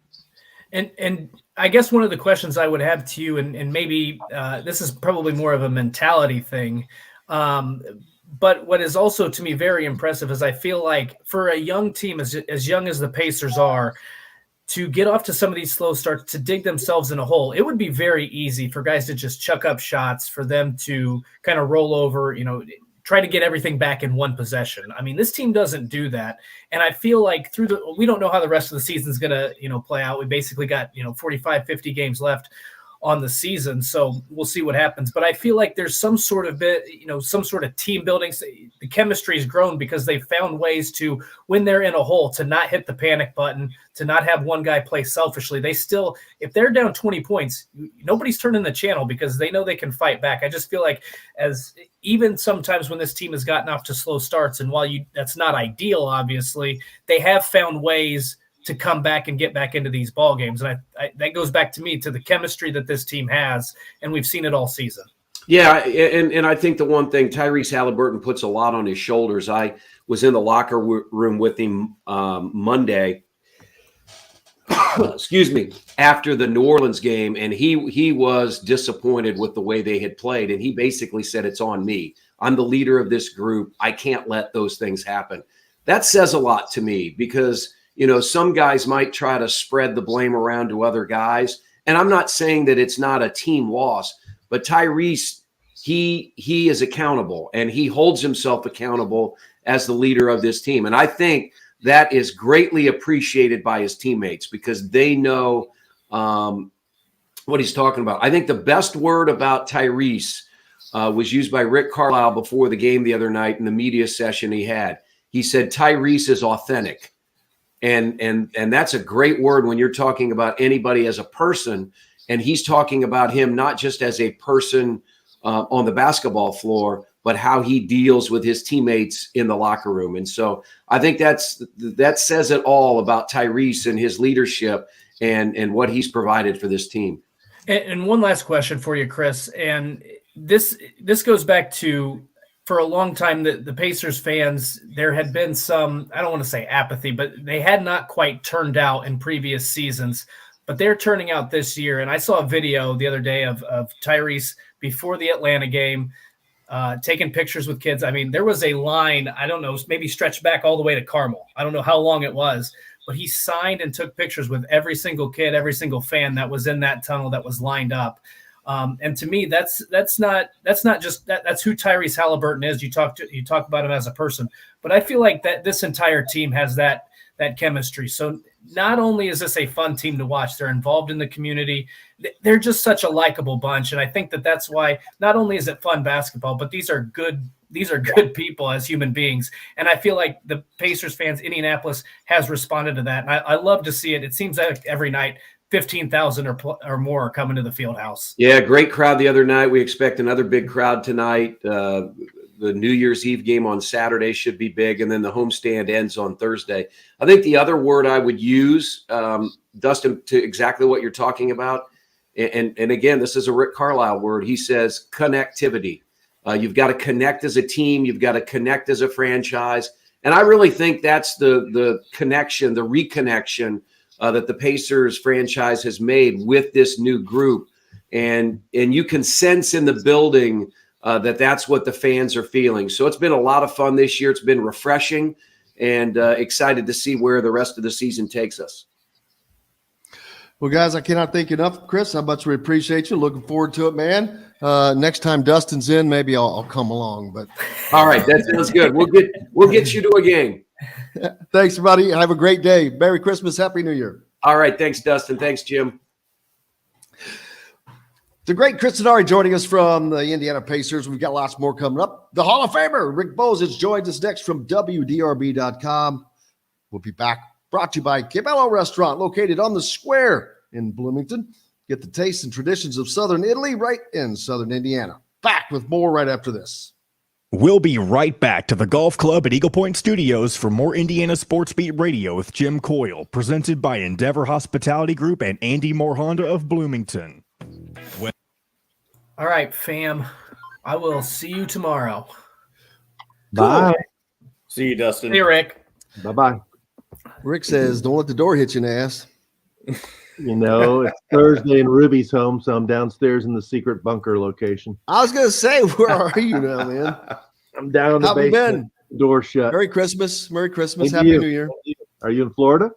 And I guess one of the questions I would have to you, and maybe this is probably more of a mentality thing, but what is also to me very impressive is I feel like for a young team, as young as the Pacers are, to get off to some of these slow starts, to dig themselves in a hole, it would be very easy for guys to just chuck up shots, for them to kind of roll over, try to get everything back in one possession. I mean, this team doesn't do that. And I feel like we don't know how the rest of the season is going to, play out. We basically got, 45, 50 games left on the season. So we'll see what happens. But I feel like there's some sort of some sort of team building. The chemistry has grown because they've found ways to, when they're in a hole, to not hit the panic button, to not have one guy play selfishly. They still, if they're down 20 points, nobody's turning the channel because they know they can fight back. I just feel like even sometimes when this team has gotten off to slow starts, and while that's not ideal, obviously, they have found ways to come back and get back into these ball games. And that goes back to me, to the chemistry that this team has, and we've seen it all season. Yeah, and I think the one thing, Tyrese Halliburton puts a lot on his shoulders. I was in the locker room with him Monday, excuse me, after the New Orleans game, and he was disappointed with the way they had played, and he basically said, it's on me. I'm the leader of this group. I can't let those things happen. That says a lot to me, because some guys might try to spread the blame around to other guys. And I'm not saying that it's not a team loss, but Tyrese, he is accountable, and he holds himself accountable as the leader of this team. And I think that is greatly appreciated by his teammates, because they know what he's talking about. I think the best word about Tyrese was used by Rick Carlisle before the game the other night in the media session he had. He said Tyrese is authentic. And that's a great word when you're talking about anybody as a person. And he's talking about him not just as a person on the basketball floor, but how he deals with his teammates in the locker room. And so I think that says it all about Tyrese and his leadership and what he's provided for this team. And one last question for you, Chris. And this goes back to, for a long time, the Pacers fans, there had been some, I don't want to say apathy, but they had not quite turned out in previous seasons. But they're turning out this year. And I saw a video the other day of Tyrese before the Atlanta game, taking pictures with kids. I mean, there was a line, I don't know, maybe stretched back all the way to Carmel. I don't know how long it was, but he signed and took pictures with every single kid, every single fan that was in that tunnel that was lined up. And to me, that's not just that's who Tyrese Halliburton is. You talk about him as a person, but I feel like that this entire team has that chemistry. So not only is this a fun team to watch, they're involved in the community. They're just such a likable bunch. And I think that's why not only is it fun basketball, but these are good people as human beings. And I feel like the Pacers fans, Indianapolis, has responded to that. And I love to see it. It seems like every night 15,000 or more are coming to the field house. Yeah, great crowd the other night. We expect another big crowd tonight. The New Year's Eve game on Saturday should be big, and then the homestand ends on Thursday. I think the other word I would use, Dustin, to exactly what you're talking about, and again, this is a Rick Carlisle word. He says connectivity. You've got to connect as a team. You've got to connect as a franchise. And I really think that's the connection, the reconnection that the Pacers franchise has made with this new group. And you can sense in the building that's what the fans are feeling. So it's been a lot of fun this year. It's been refreshing and excited to see where the rest of the season takes us. Well, guys, I cannot thank you enough, Chris. How much we appreciate you. Looking forward to it, man. Next time Dustin's in, maybe I'll come along. But all right, that sounds good. We'll get you to a game. Thanks, everybody. Have a great day. Merry Christmas. Happy New Year. All right. Thanks, Dustin. Thanks, Jim. The great Chris Denari joining us from the Indiana Pacers. We've got lots more coming up. The Hall of Famer, Rick Bozich, joins us next from WDRB.com. We'll be back, brought to you by Cabello Restaurant, located on the square in Bloomington. Get the tastes and traditions of Southern Italy right in Southern Indiana. Back with more right after this. We'll be right back to the Golf Club at Eagle Point Studios for more Indiana Sports Beat Radio with Jim Coyle, presented by Endeavor Hospitality Group and Andy Moore Honda of Bloomington. All right, fam. I will see you tomorrow. Bye. Cool. See you, Dustin. Hey, Rick. Bye-bye. Rick says, don't let the door hit you in the ass. You know, it's Thursday and Ruby's home, so I'm downstairs in the secret bunker location. I was going to say, where are you now, man? I'm down in the basement. Door shut. Merry Christmas. Merry Christmas. Happy New Year. Are you in Florida?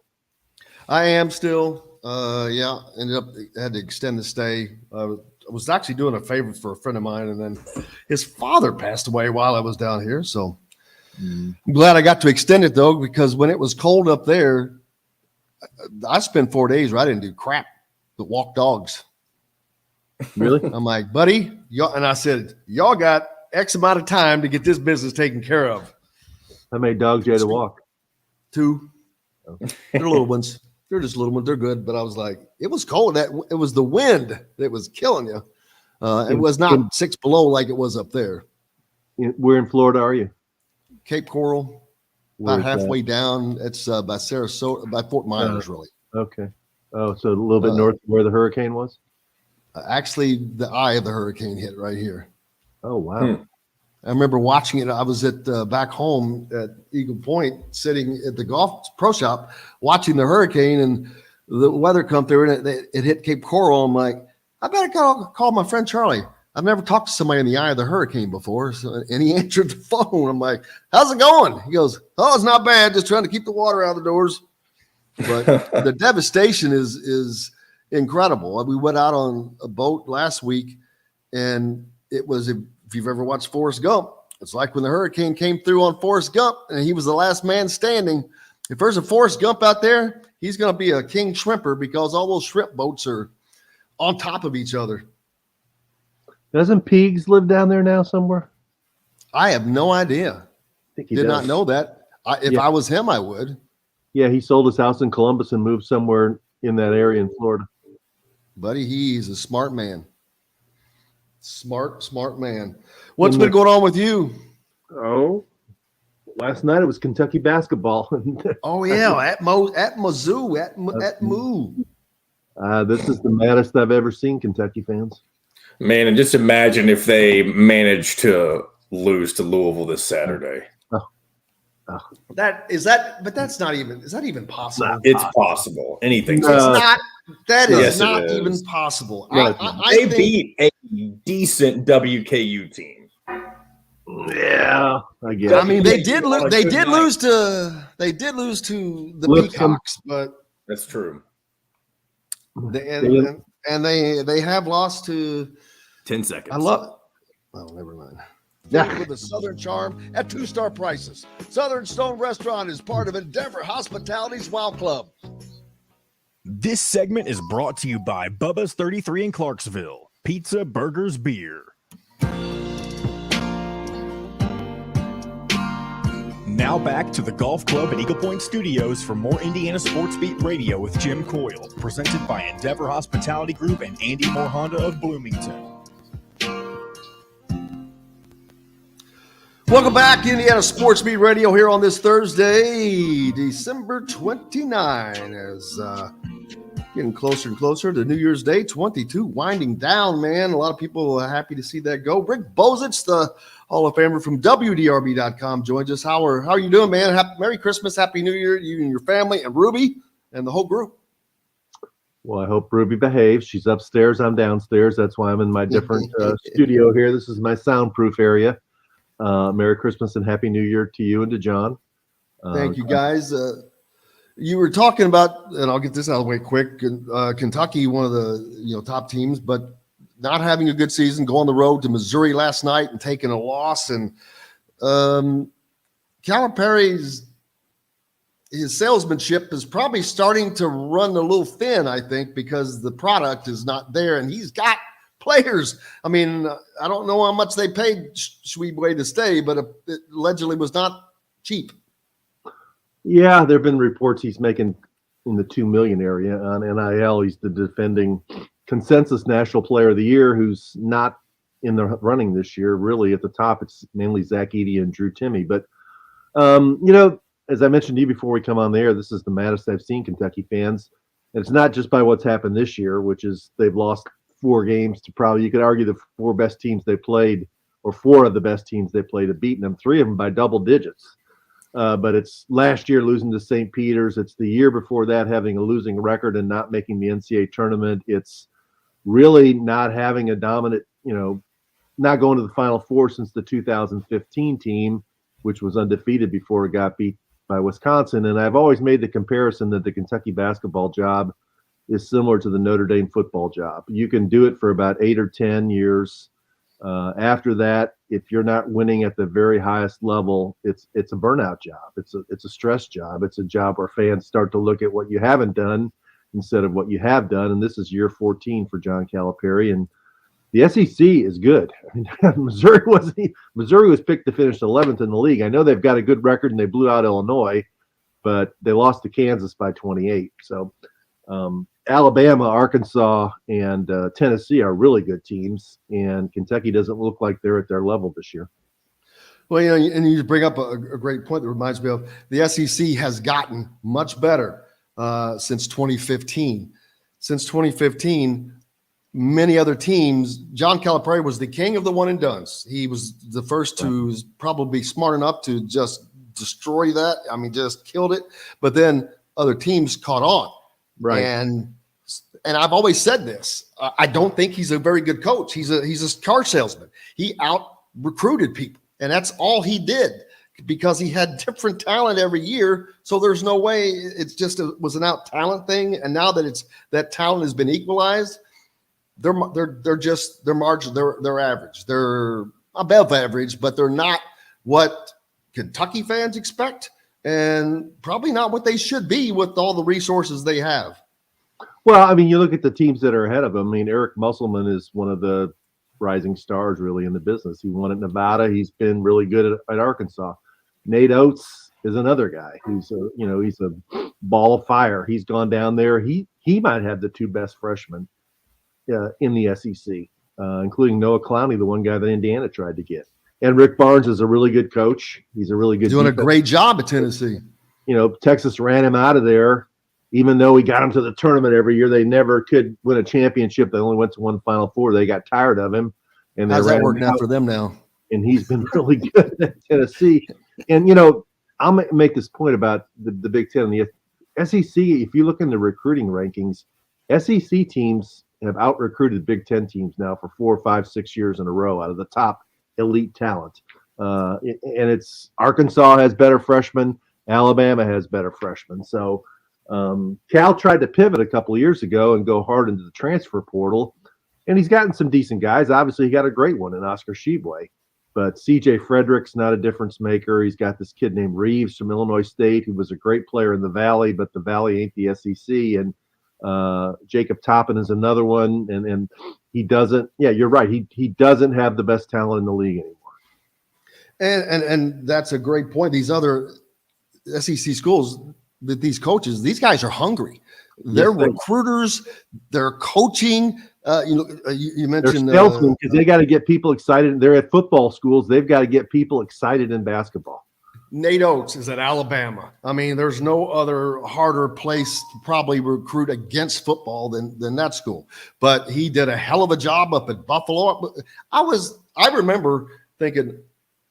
I am still. Yeah, ended up had to extend the stay. I was actually doing a favor for a friend of mine, and then his father passed away while I was down here. So I'm glad I got to extend it, though, because when it was cold up there, I spent 4 days where I didn't do crap but walk dogs. Really? I'm like, buddy, y'all, and I said, y'all got X amount of time to get this business taken care of. How many dogs you had to walk? 2. They're little ones. They're just little ones. They're good. But I was like, it was cold. It was the wind that was killing you. It was not 6 below like it was up there. Where in Florida are you? Cape Coral, about halfway down. It's by Sarasota, by Fort Myers, really. Okay. Oh, so a little bit north of where the hurricane was? Actually, the eye of the hurricane hit right here. Oh, wow. I remember watching it. I was at back home at Eagle Point, sitting at the golf pro shop, watching the hurricane, and the weather come through, and it hit Cape Coral. I'm like, I better call my friend Charlie. I've never talked to somebody in the eye of the hurricane before. And he answered the phone. I'm like, how's it going? He goes, oh, it's not bad. Just trying to keep the water out of the doors. But the devastation is incredible. We went out on a boat last week, and it was if you've ever watched Forrest Gump, it's like when the hurricane came through on Forrest Gump and he was the last man standing. If there's a Forrest Gump out there, he's going to be a king shrimper because all those shrimp boats are on top of each other. Doesn't Peegs live down there now somewhere? I have no idea. I think he Did does. not know that. If I was him, I would. Yeah, he sold his house in Columbus and moved somewhere in that area in Florida. Buddy, he's a smart man. Smart man. What's been going on with you? Oh, last night it was Kentucky basketball. Oh yeah, at Mizzou, at Moo. This is the maddest I've ever seen Kentucky fans. Man, and just imagine if they managed to lose to Louisville this Saturday. But that's not even. Is that even possible? It's possible. Anything's It's not. That is Yes, it not is. even possible. No, They beat a decent WKU team. Yeah, I guess. I mean, they did lose. They did lose to the Lipscomb. Peacocks, but That's true. they have lost to. 10 seconds. I love. Oh, never mind. With a Southern charm at 2-star prices. Southern Stone Restaurant is part of Endeavor Hospitality's Wow Club. This segment is brought to you by Bubba's 33 in Clarksville. Pizza, burgers, beer. Now back to the Golf Club at Eagle Point Studios for more Indiana Sports Beat Radio with Jim Coyle, presented by Endeavor Hospitality Group and Andy Moore Honda of Bloomington. Welcome back to Indiana Sports Beat Radio here on this Thursday, December 29, as getting closer and closer to New Year's Day 22, winding down, man. A lot of people are happy to see that go. Rick Bozich, the Hall of Famer from WDRB.com, joins us. How are you doing, man? Merry Christmas, Happy New Year, you and your family, and Ruby and the whole group. Well, I hope Ruby behaves. She's upstairs. I'm downstairs. That's why I'm in my different studio here. This is my soundproof area. Merry Christmas and Happy New Year to you and to John. Thank you, guys. You were talking about, and I'll get this out of the way quick. Kentucky, one of the top teams, but not having a good season. Go on the road to Missouri last night and taking a loss. And Calipari's his salesmanship is probably starting to run a little thin, I think, because the product is not there, and he's got players. I mean, I don't know how much they paid Schwebway to stay, but it allegedly was not cheap. Yeah, there have been reports he's making in the $2 million area on NIL. He's the defending consensus National Player of the Year, who's not in the running this year. Really, at the top, it's mainly Zach Edey and Drew Timme. But as I mentioned to you before we come on the air, this is the maddest I've seen Kentucky fans. And it's not just by what's happened this year, which is they've lost 4 games to probably, you could argue, the 4 best teams they played, or 4 of the best teams they played have beaten them, 3 of them by double digits. But it's last year losing to St. Peter's. It's the year before that having a losing record and not making the NCAA tournament. It's really not having a dominant, not going to the Final Four since the 2015 team, which was undefeated before it got beat by Wisconsin. And I've always made the comparison that the Kentucky basketball job is similar to the Notre Dame football job. You can do it for about 8 or 10 years. After that, if you're not winning at the very highest level, it's a burnout job. It's a stress job. It's a job where fans start to look at what you haven't done instead of what you have done. And this is year 14 for John Calipari. And the SEC is good. I mean, Missouri was picked to finish 11th in the league. I know they've got a good record and they blew out Illinois, but they lost to Kansas by 28. So Alabama, Arkansas, and Tennessee are really good teams, and Kentucky doesn't look like they're at their level this year. Well, and you bring up a great point that reminds me of the SEC has gotten much better since 2015. Since 2015, many other teams, John Calipari was the king of the one and dones. He was the first to probably be smart enough to just destroy that. I mean, just killed it. But then other teams caught on. Right. And I've always said this. I don't think he's a very good coach. He's a car salesman. He out recruited people, and that's all he did because he had different talent every year. So there's no way it was an out talent thing. And now that that talent has been equalized, they're margin. They're average. They're above average, but they're not what Kentucky fans expect, and probably not what they should be with all the resources they have. Well, I mean, you look at the teams that are ahead of him. I mean, Eric Musselman is one of the rising stars really in the business. He won at Nevada. He's been really good at Arkansas. Nate Oates is another guy who's he's a ball of fire. He's gone down there. He might have the two best freshmen in the SEC, including Noah Clowney, the one guy that Indiana tried to get. And Rick Barnes is a really good coach. He's a really good doing defense. a great job at Tennessee. Texas ran him out of there. Even though he got him to the tournament every year, they never could win a championship. They only went to one Final Four. They got tired of him. And how's that working out for them now? And he's been really good at Tennessee. And, I'll make this point about the Big Ten and the SEC. If you look in the recruiting rankings, SEC teams have out-recruited Big Ten teams now for 4, 5, 6 years in a row out of the top elite talent. And it's Arkansas has better freshmen. Alabama has better freshmen. So Cal tried to pivot a couple of years ago and go hard into the transfer portal, and he's gotten some decent guys. Obviously, he got a great one in Oscar Tshiebwe, but C.J. Frederick's not a difference maker. He's got this kid named Reeves from Illinois State who was a great player in the Valley, but the Valley ain't the SEC, and Jacob Toppin is another one, and he doesn't. Yeah, you're right. He doesn't have the best talent in the league anymore. And that's a great point. These other SEC schools, these coaches, these guys are hungry. They're recruiters. They're coaching. You mentioned salesmen because they got to get people excited. They're at football schools. They've got to get people excited in basketball. Nate Oates is at Alabama. I mean, there's no other harder place to probably recruit against football than that school. But he did a hell of a job up at Buffalo. I remember thinking,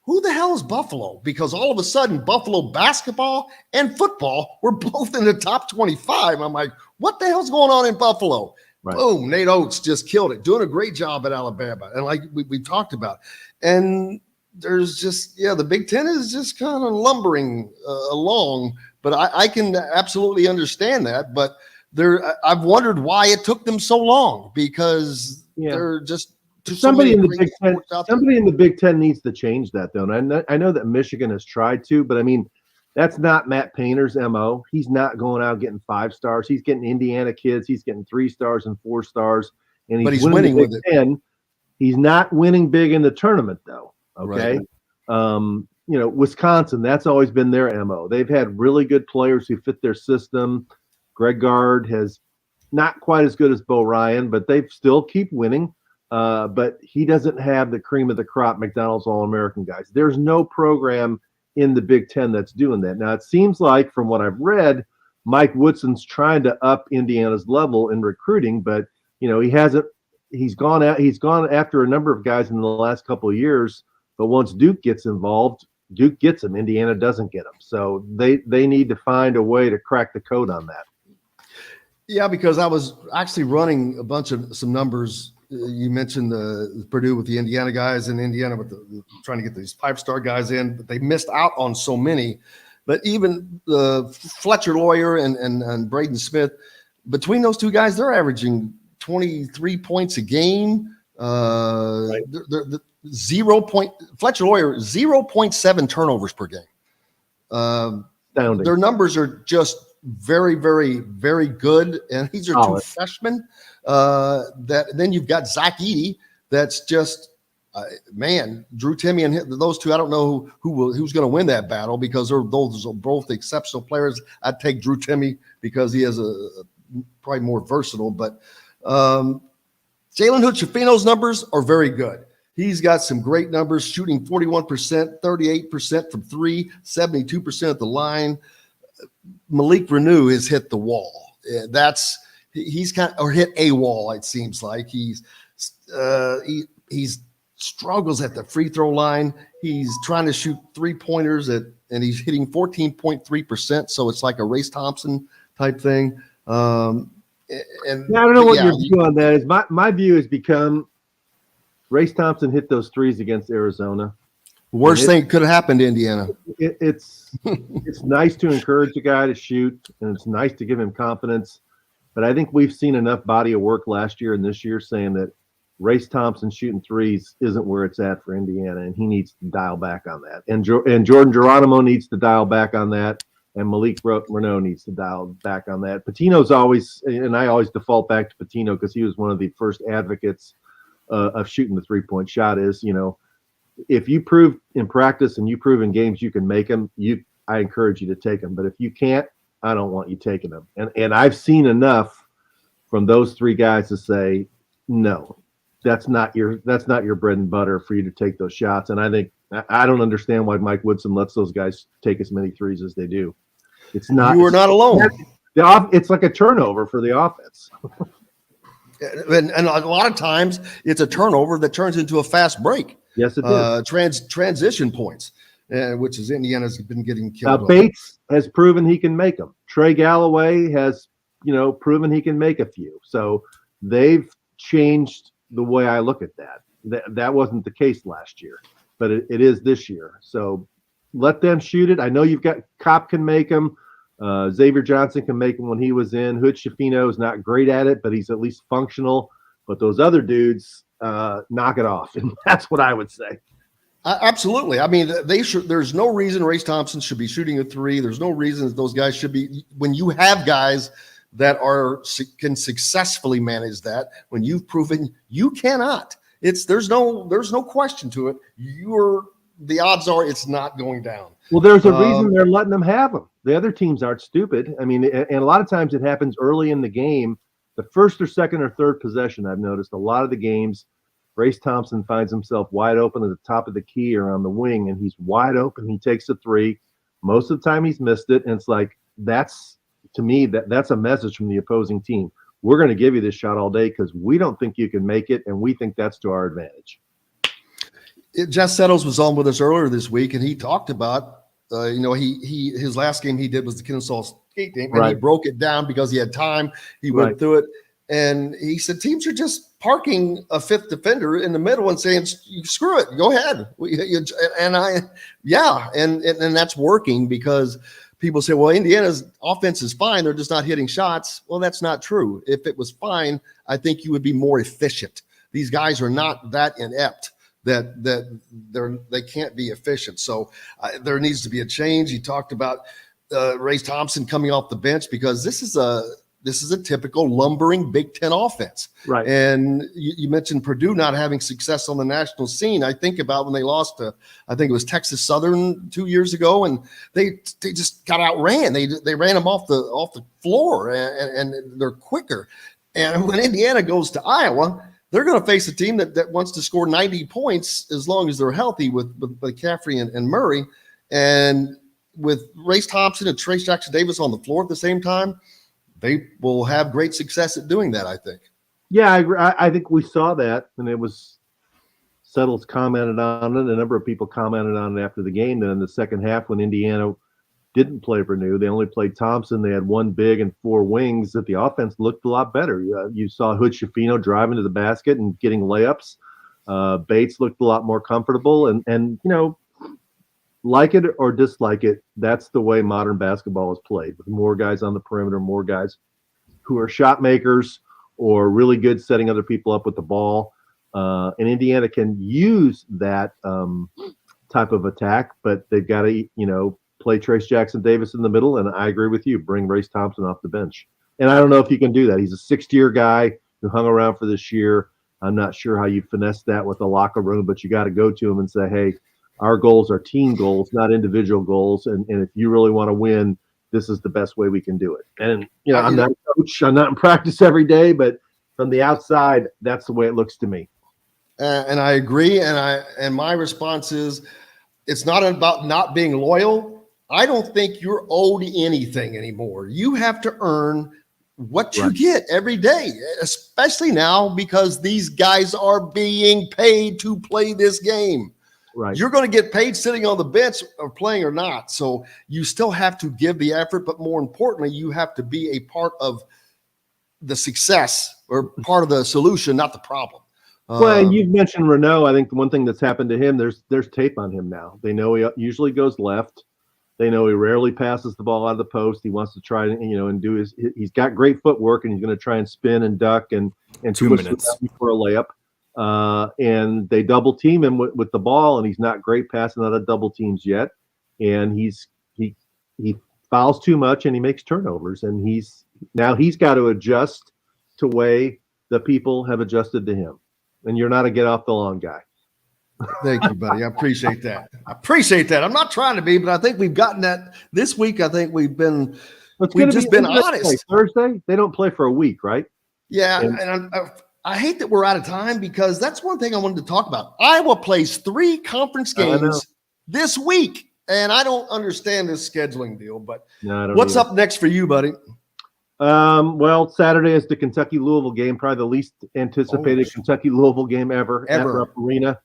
who the hell is Buffalo? Because all of a sudden, Buffalo basketball and football were both in the top 25. I'm like, what the hell's going on in Buffalo? Right. Boom, Nate Oates just killed it, doing a great job at Alabama. And like we talked about. And there's just, the Big Ten is just kind of lumbering along. But I can absolutely understand that. But I've wondered why it took them so long, because they're just – somebody in the Big Ten needs to change that, though. And I know that Michigan has tried to, but I mean, that's not Matt Painter's MO. He's not going out getting 5 stars. He's getting Indiana kids. He's getting 3 stars and 4 stars, and he's winning with it. He's not winning big in the tournament, though. Okay, right. Wisconsin, that's always been their MO. They've had really good players who fit their system. Greg Gard has not quite as good as Bo Ryan, but they still keep winning. But he doesn't have the cream of the crop McDonald's All-American guys. There's no program in the Big Ten that's doing that. Now, it seems like, from what I've read, Mike Woodson's trying to up Indiana's level in recruiting, but he hasn't. He's gone after a number of guys in the last couple of years, but once Duke gets involved, Duke gets him. Indiana doesn't get him. So they need to find a way to crack the code on that. Yeah, because I was actually running some numbers. You mentioned the Purdue with the Indiana guys, and Indiana with trying to get these 5-star guys in, but they missed out on so many. But even Fletcher Lawyer and Braden Smith, between those two guys, they're averaging 23 points a game. Right. Fletcher Lawyer 0.7 turnovers per game. Their numbers are just very, very, very good, and these are 2 freshmen. Then you've got Zach Edey. That's just Drew Timme and those two. I don't know who's going to win that battle, because those are both exceptional players. I'd take Drew Timme because he has a probably more versatile. But Jalen Hood-Schifino's numbers are very good. He's got some great numbers, shooting 41%, 38% from 3, 72% at the line. Malik Renew has hit the wall. He's hit a wall. It seems like he's struggles at the free throw line. He's trying to shoot 3-pointers and he's hitting 14.3%. So it's like a Race Thompson type thing. I don't know what your view on that is. My view has become Race Thompson hit those 3s against Arizona. Worst thing could have happened to Indiana. It's nice to encourage a guy to shoot, and it's nice to give him confidence. But I think we've seen enough body of work last year and this year saying that Race Thompson shooting 3s isn't where it's at for Indiana, and he needs to dial back on that. And Jordan Geronimo needs to dial back on that. and Malik Renault needs to dial back on that. Patino's always, and I always default back to Patino because he was one of the first advocates of shooting the 3-point shot. Is, if you prove in practice and you prove in games you can make them, I encourage you to take them. But if you can't, I don't want you taking them. And I've seen enough from those three guys to say, no, that's not your bread and butter for you to take those shots. And I don't understand why Mike Woodson lets those guys take as many threes as they do. It's not. You are not alone. It's like a turnover for the offense. And a lot of times it's a turnover that turns into a fast break. Yes, it is. Transition points, which is Indiana's been getting killed. Bates has proven he can make them. Trey Galloway has, proven he can make a few. So they've changed the way I look at that. That wasn't the case last year, but it is this year. So let them shoot it. I know you've got Kopp can make them. Xavier Johnson can make them when he was in. Hood Schifino is not great at it, but he's at least functional. But those other dudes knock it off, and that's what I would say. Absolutely. I mean, there's no reason Race Thompson should be shooting a three. There's no reason that those guys should be. When you have guys that can successfully manage that, when you've proven you cannot, there's no question to it. The odds are it's not going down. Well, there's a reason they're letting them have them. The other teams aren't stupid. I mean, and a lot of times it happens early in the game. The first or second or third possession, I've noticed a lot of the games, Race Thompson finds himself wide open at the top of the key or on the wing, and he's wide open. He takes a three. Most of the time he's missed it, and it's like to me, that's a message from the opposing team. We're going to give you this shot all day because we don't think you can make it, and we think that's to our advantage. Jess Settles was on with us earlier this week, and he talked about, his last game he did was the Kennesaw State game, and He broke it down because he had time. He went through it, and he said teams are just parking a fifth defender in the middle and saying, "Screw it, go ahead." And that's working because people say, "Well, Indiana's offense is fine; they're just not hitting shots." Well, that's not true. If it was fine, I think you would be more efficient. These guys are not that inept that they can't be efficient. So there needs to be a change. He talked about Race Thompson coming off the bench because this is a typical lumbering Big Ten offense. Right. And you mentioned Purdue not having success on the national scene. I think about when they lost to, I think it was Texas Southern 2 years ago, and they just got outran. They ran them off the floor, and they're quicker. And when Indiana goes to Iowa, they're going to face a team that wants to score 90 points as long as they're healthy with McCaffrey and Murray. And with Race Thompson and Trace Jackson-Davis on the floor at the same time, they will have great success at doing that, I think. Yeah, I agree. I think we saw that, and it was Settles commented on it. A number of people commented on it after the game. Then in the second half, when Indiana didn't play Purdue, they only played Thompson. They had one big and four wings. That the offense looked a lot better. You saw Hood Schifino driving to the basket and getting layups. Bates looked a lot more comfortable, and like it or dislike it, that's the way modern basketball is played, with more guys on the perimeter, more guys who are shot makers or really good setting other people up with the ball. And Indiana can use that type of attack, but they've got to, play Trace Jackson-Davis in the middle. And I agree with you, bring Race Thompson off the bench. And I don't know if you can do that. He's a sixth-year guy who hung around for this year. I'm not sure how you finesse that with the locker room, but you got to go to him and say, hey, our goals are team goals, not individual goals. And if you really want to win, this is the best way we can do it. And, I'm not a coach. I'm not in practice every day, but from the outside, that's the way it looks to me. And I agree. And my response is, it's not about not being loyal. I don't think you're owed anything anymore. You have to earn what you get every day, especially now because these guys are being paid to play this game. Right. You're going to get paid sitting on the bench or playing or not. So you still have to give the effort, but more importantly, you have to be a part of the success or part of the solution, not the problem. Well, and you've mentioned Renault. I think the one thing that's happened to him, there's tape on him now. They know he usually goes left. They know he rarely passes the ball out of the post. He wants to try and do he's got great footwork, and he's going to try and spin and duck and 2 minutes for a layup. And they double team him with the ball, and he's not great passing out of double teams yet. And he fouls too much and he makes turnovers, and he's got to adjust to way the people have adjusted to him. And you're not a get off the lawn guy. Thank you, buddy. I appreciate that. I'm not trying to be, but I think we've gotten that this week. I think we've been honest. Thursday, they don't play for a week, right? Yeah, and I hate that we're out of time because that's one thing I wanted to talk about. Iowa plays 3 conference games this week, and I don't understand this scheduling deal. But what's up next for you, buddy? Well, Saturday is the Kentucky-Louisville game, probably the least anticipated Kentucky-Louisville game ever. At Rupp Arena.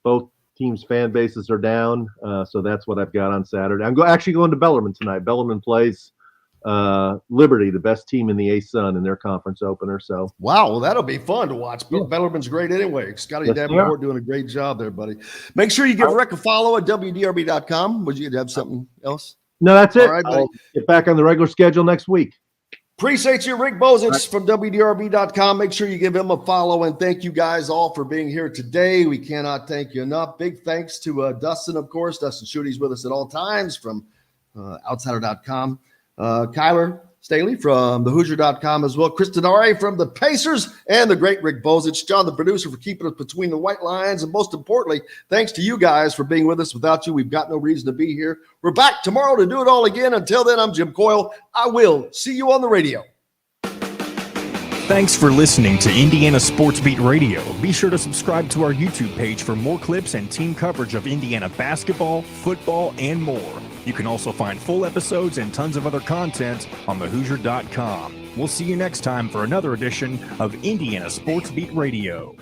Both teams' fan bases are down, so that's what I've got on Saturday. I'm actually going to Bellarmine tonight. Bellarmine plays Liberty, the best team in the A-Sun in their conference opener. So wow, well, that'll be fun to watch. Yeah. Bellarmine's great anyway. Scotty Davenport doing a great job there, buddy. Make sure you give Rick a follow at WDRB.com. Would you have something else? No, that's it. All right, buddy. I'll get back on the regular schedule next week. Appreciate you, Rick Bozich from WDRB.com. Make sure you give him a follow, and thank you guys all for being here today. We cannot thank you enough. Big thanks to Dustin, of course. Dustin Schutte's with us at all times from Outsider.com. Kyler Staley from thehoosier.com as well. Chris Denari from the Pacers, and the great Rick Bozich. John, the producer, for keeping us between the white lines. And most importantly, thanks to you guys for being with us. Without you, we've got no reason to be here. We're back tomorrow to do it all again. Until then, I'm Jim Coyle. I will see you on the radio. Thanks for listening to Indiana Sports Beat Radio. Be sure to subscribe to our YouTube page for more clips and team coverage of Indiana basketball, football, and more. You can also find full episodes and tons of other content on thehoosier.com. We'll see you next time for another edition of Indiana Sports Beat Radio.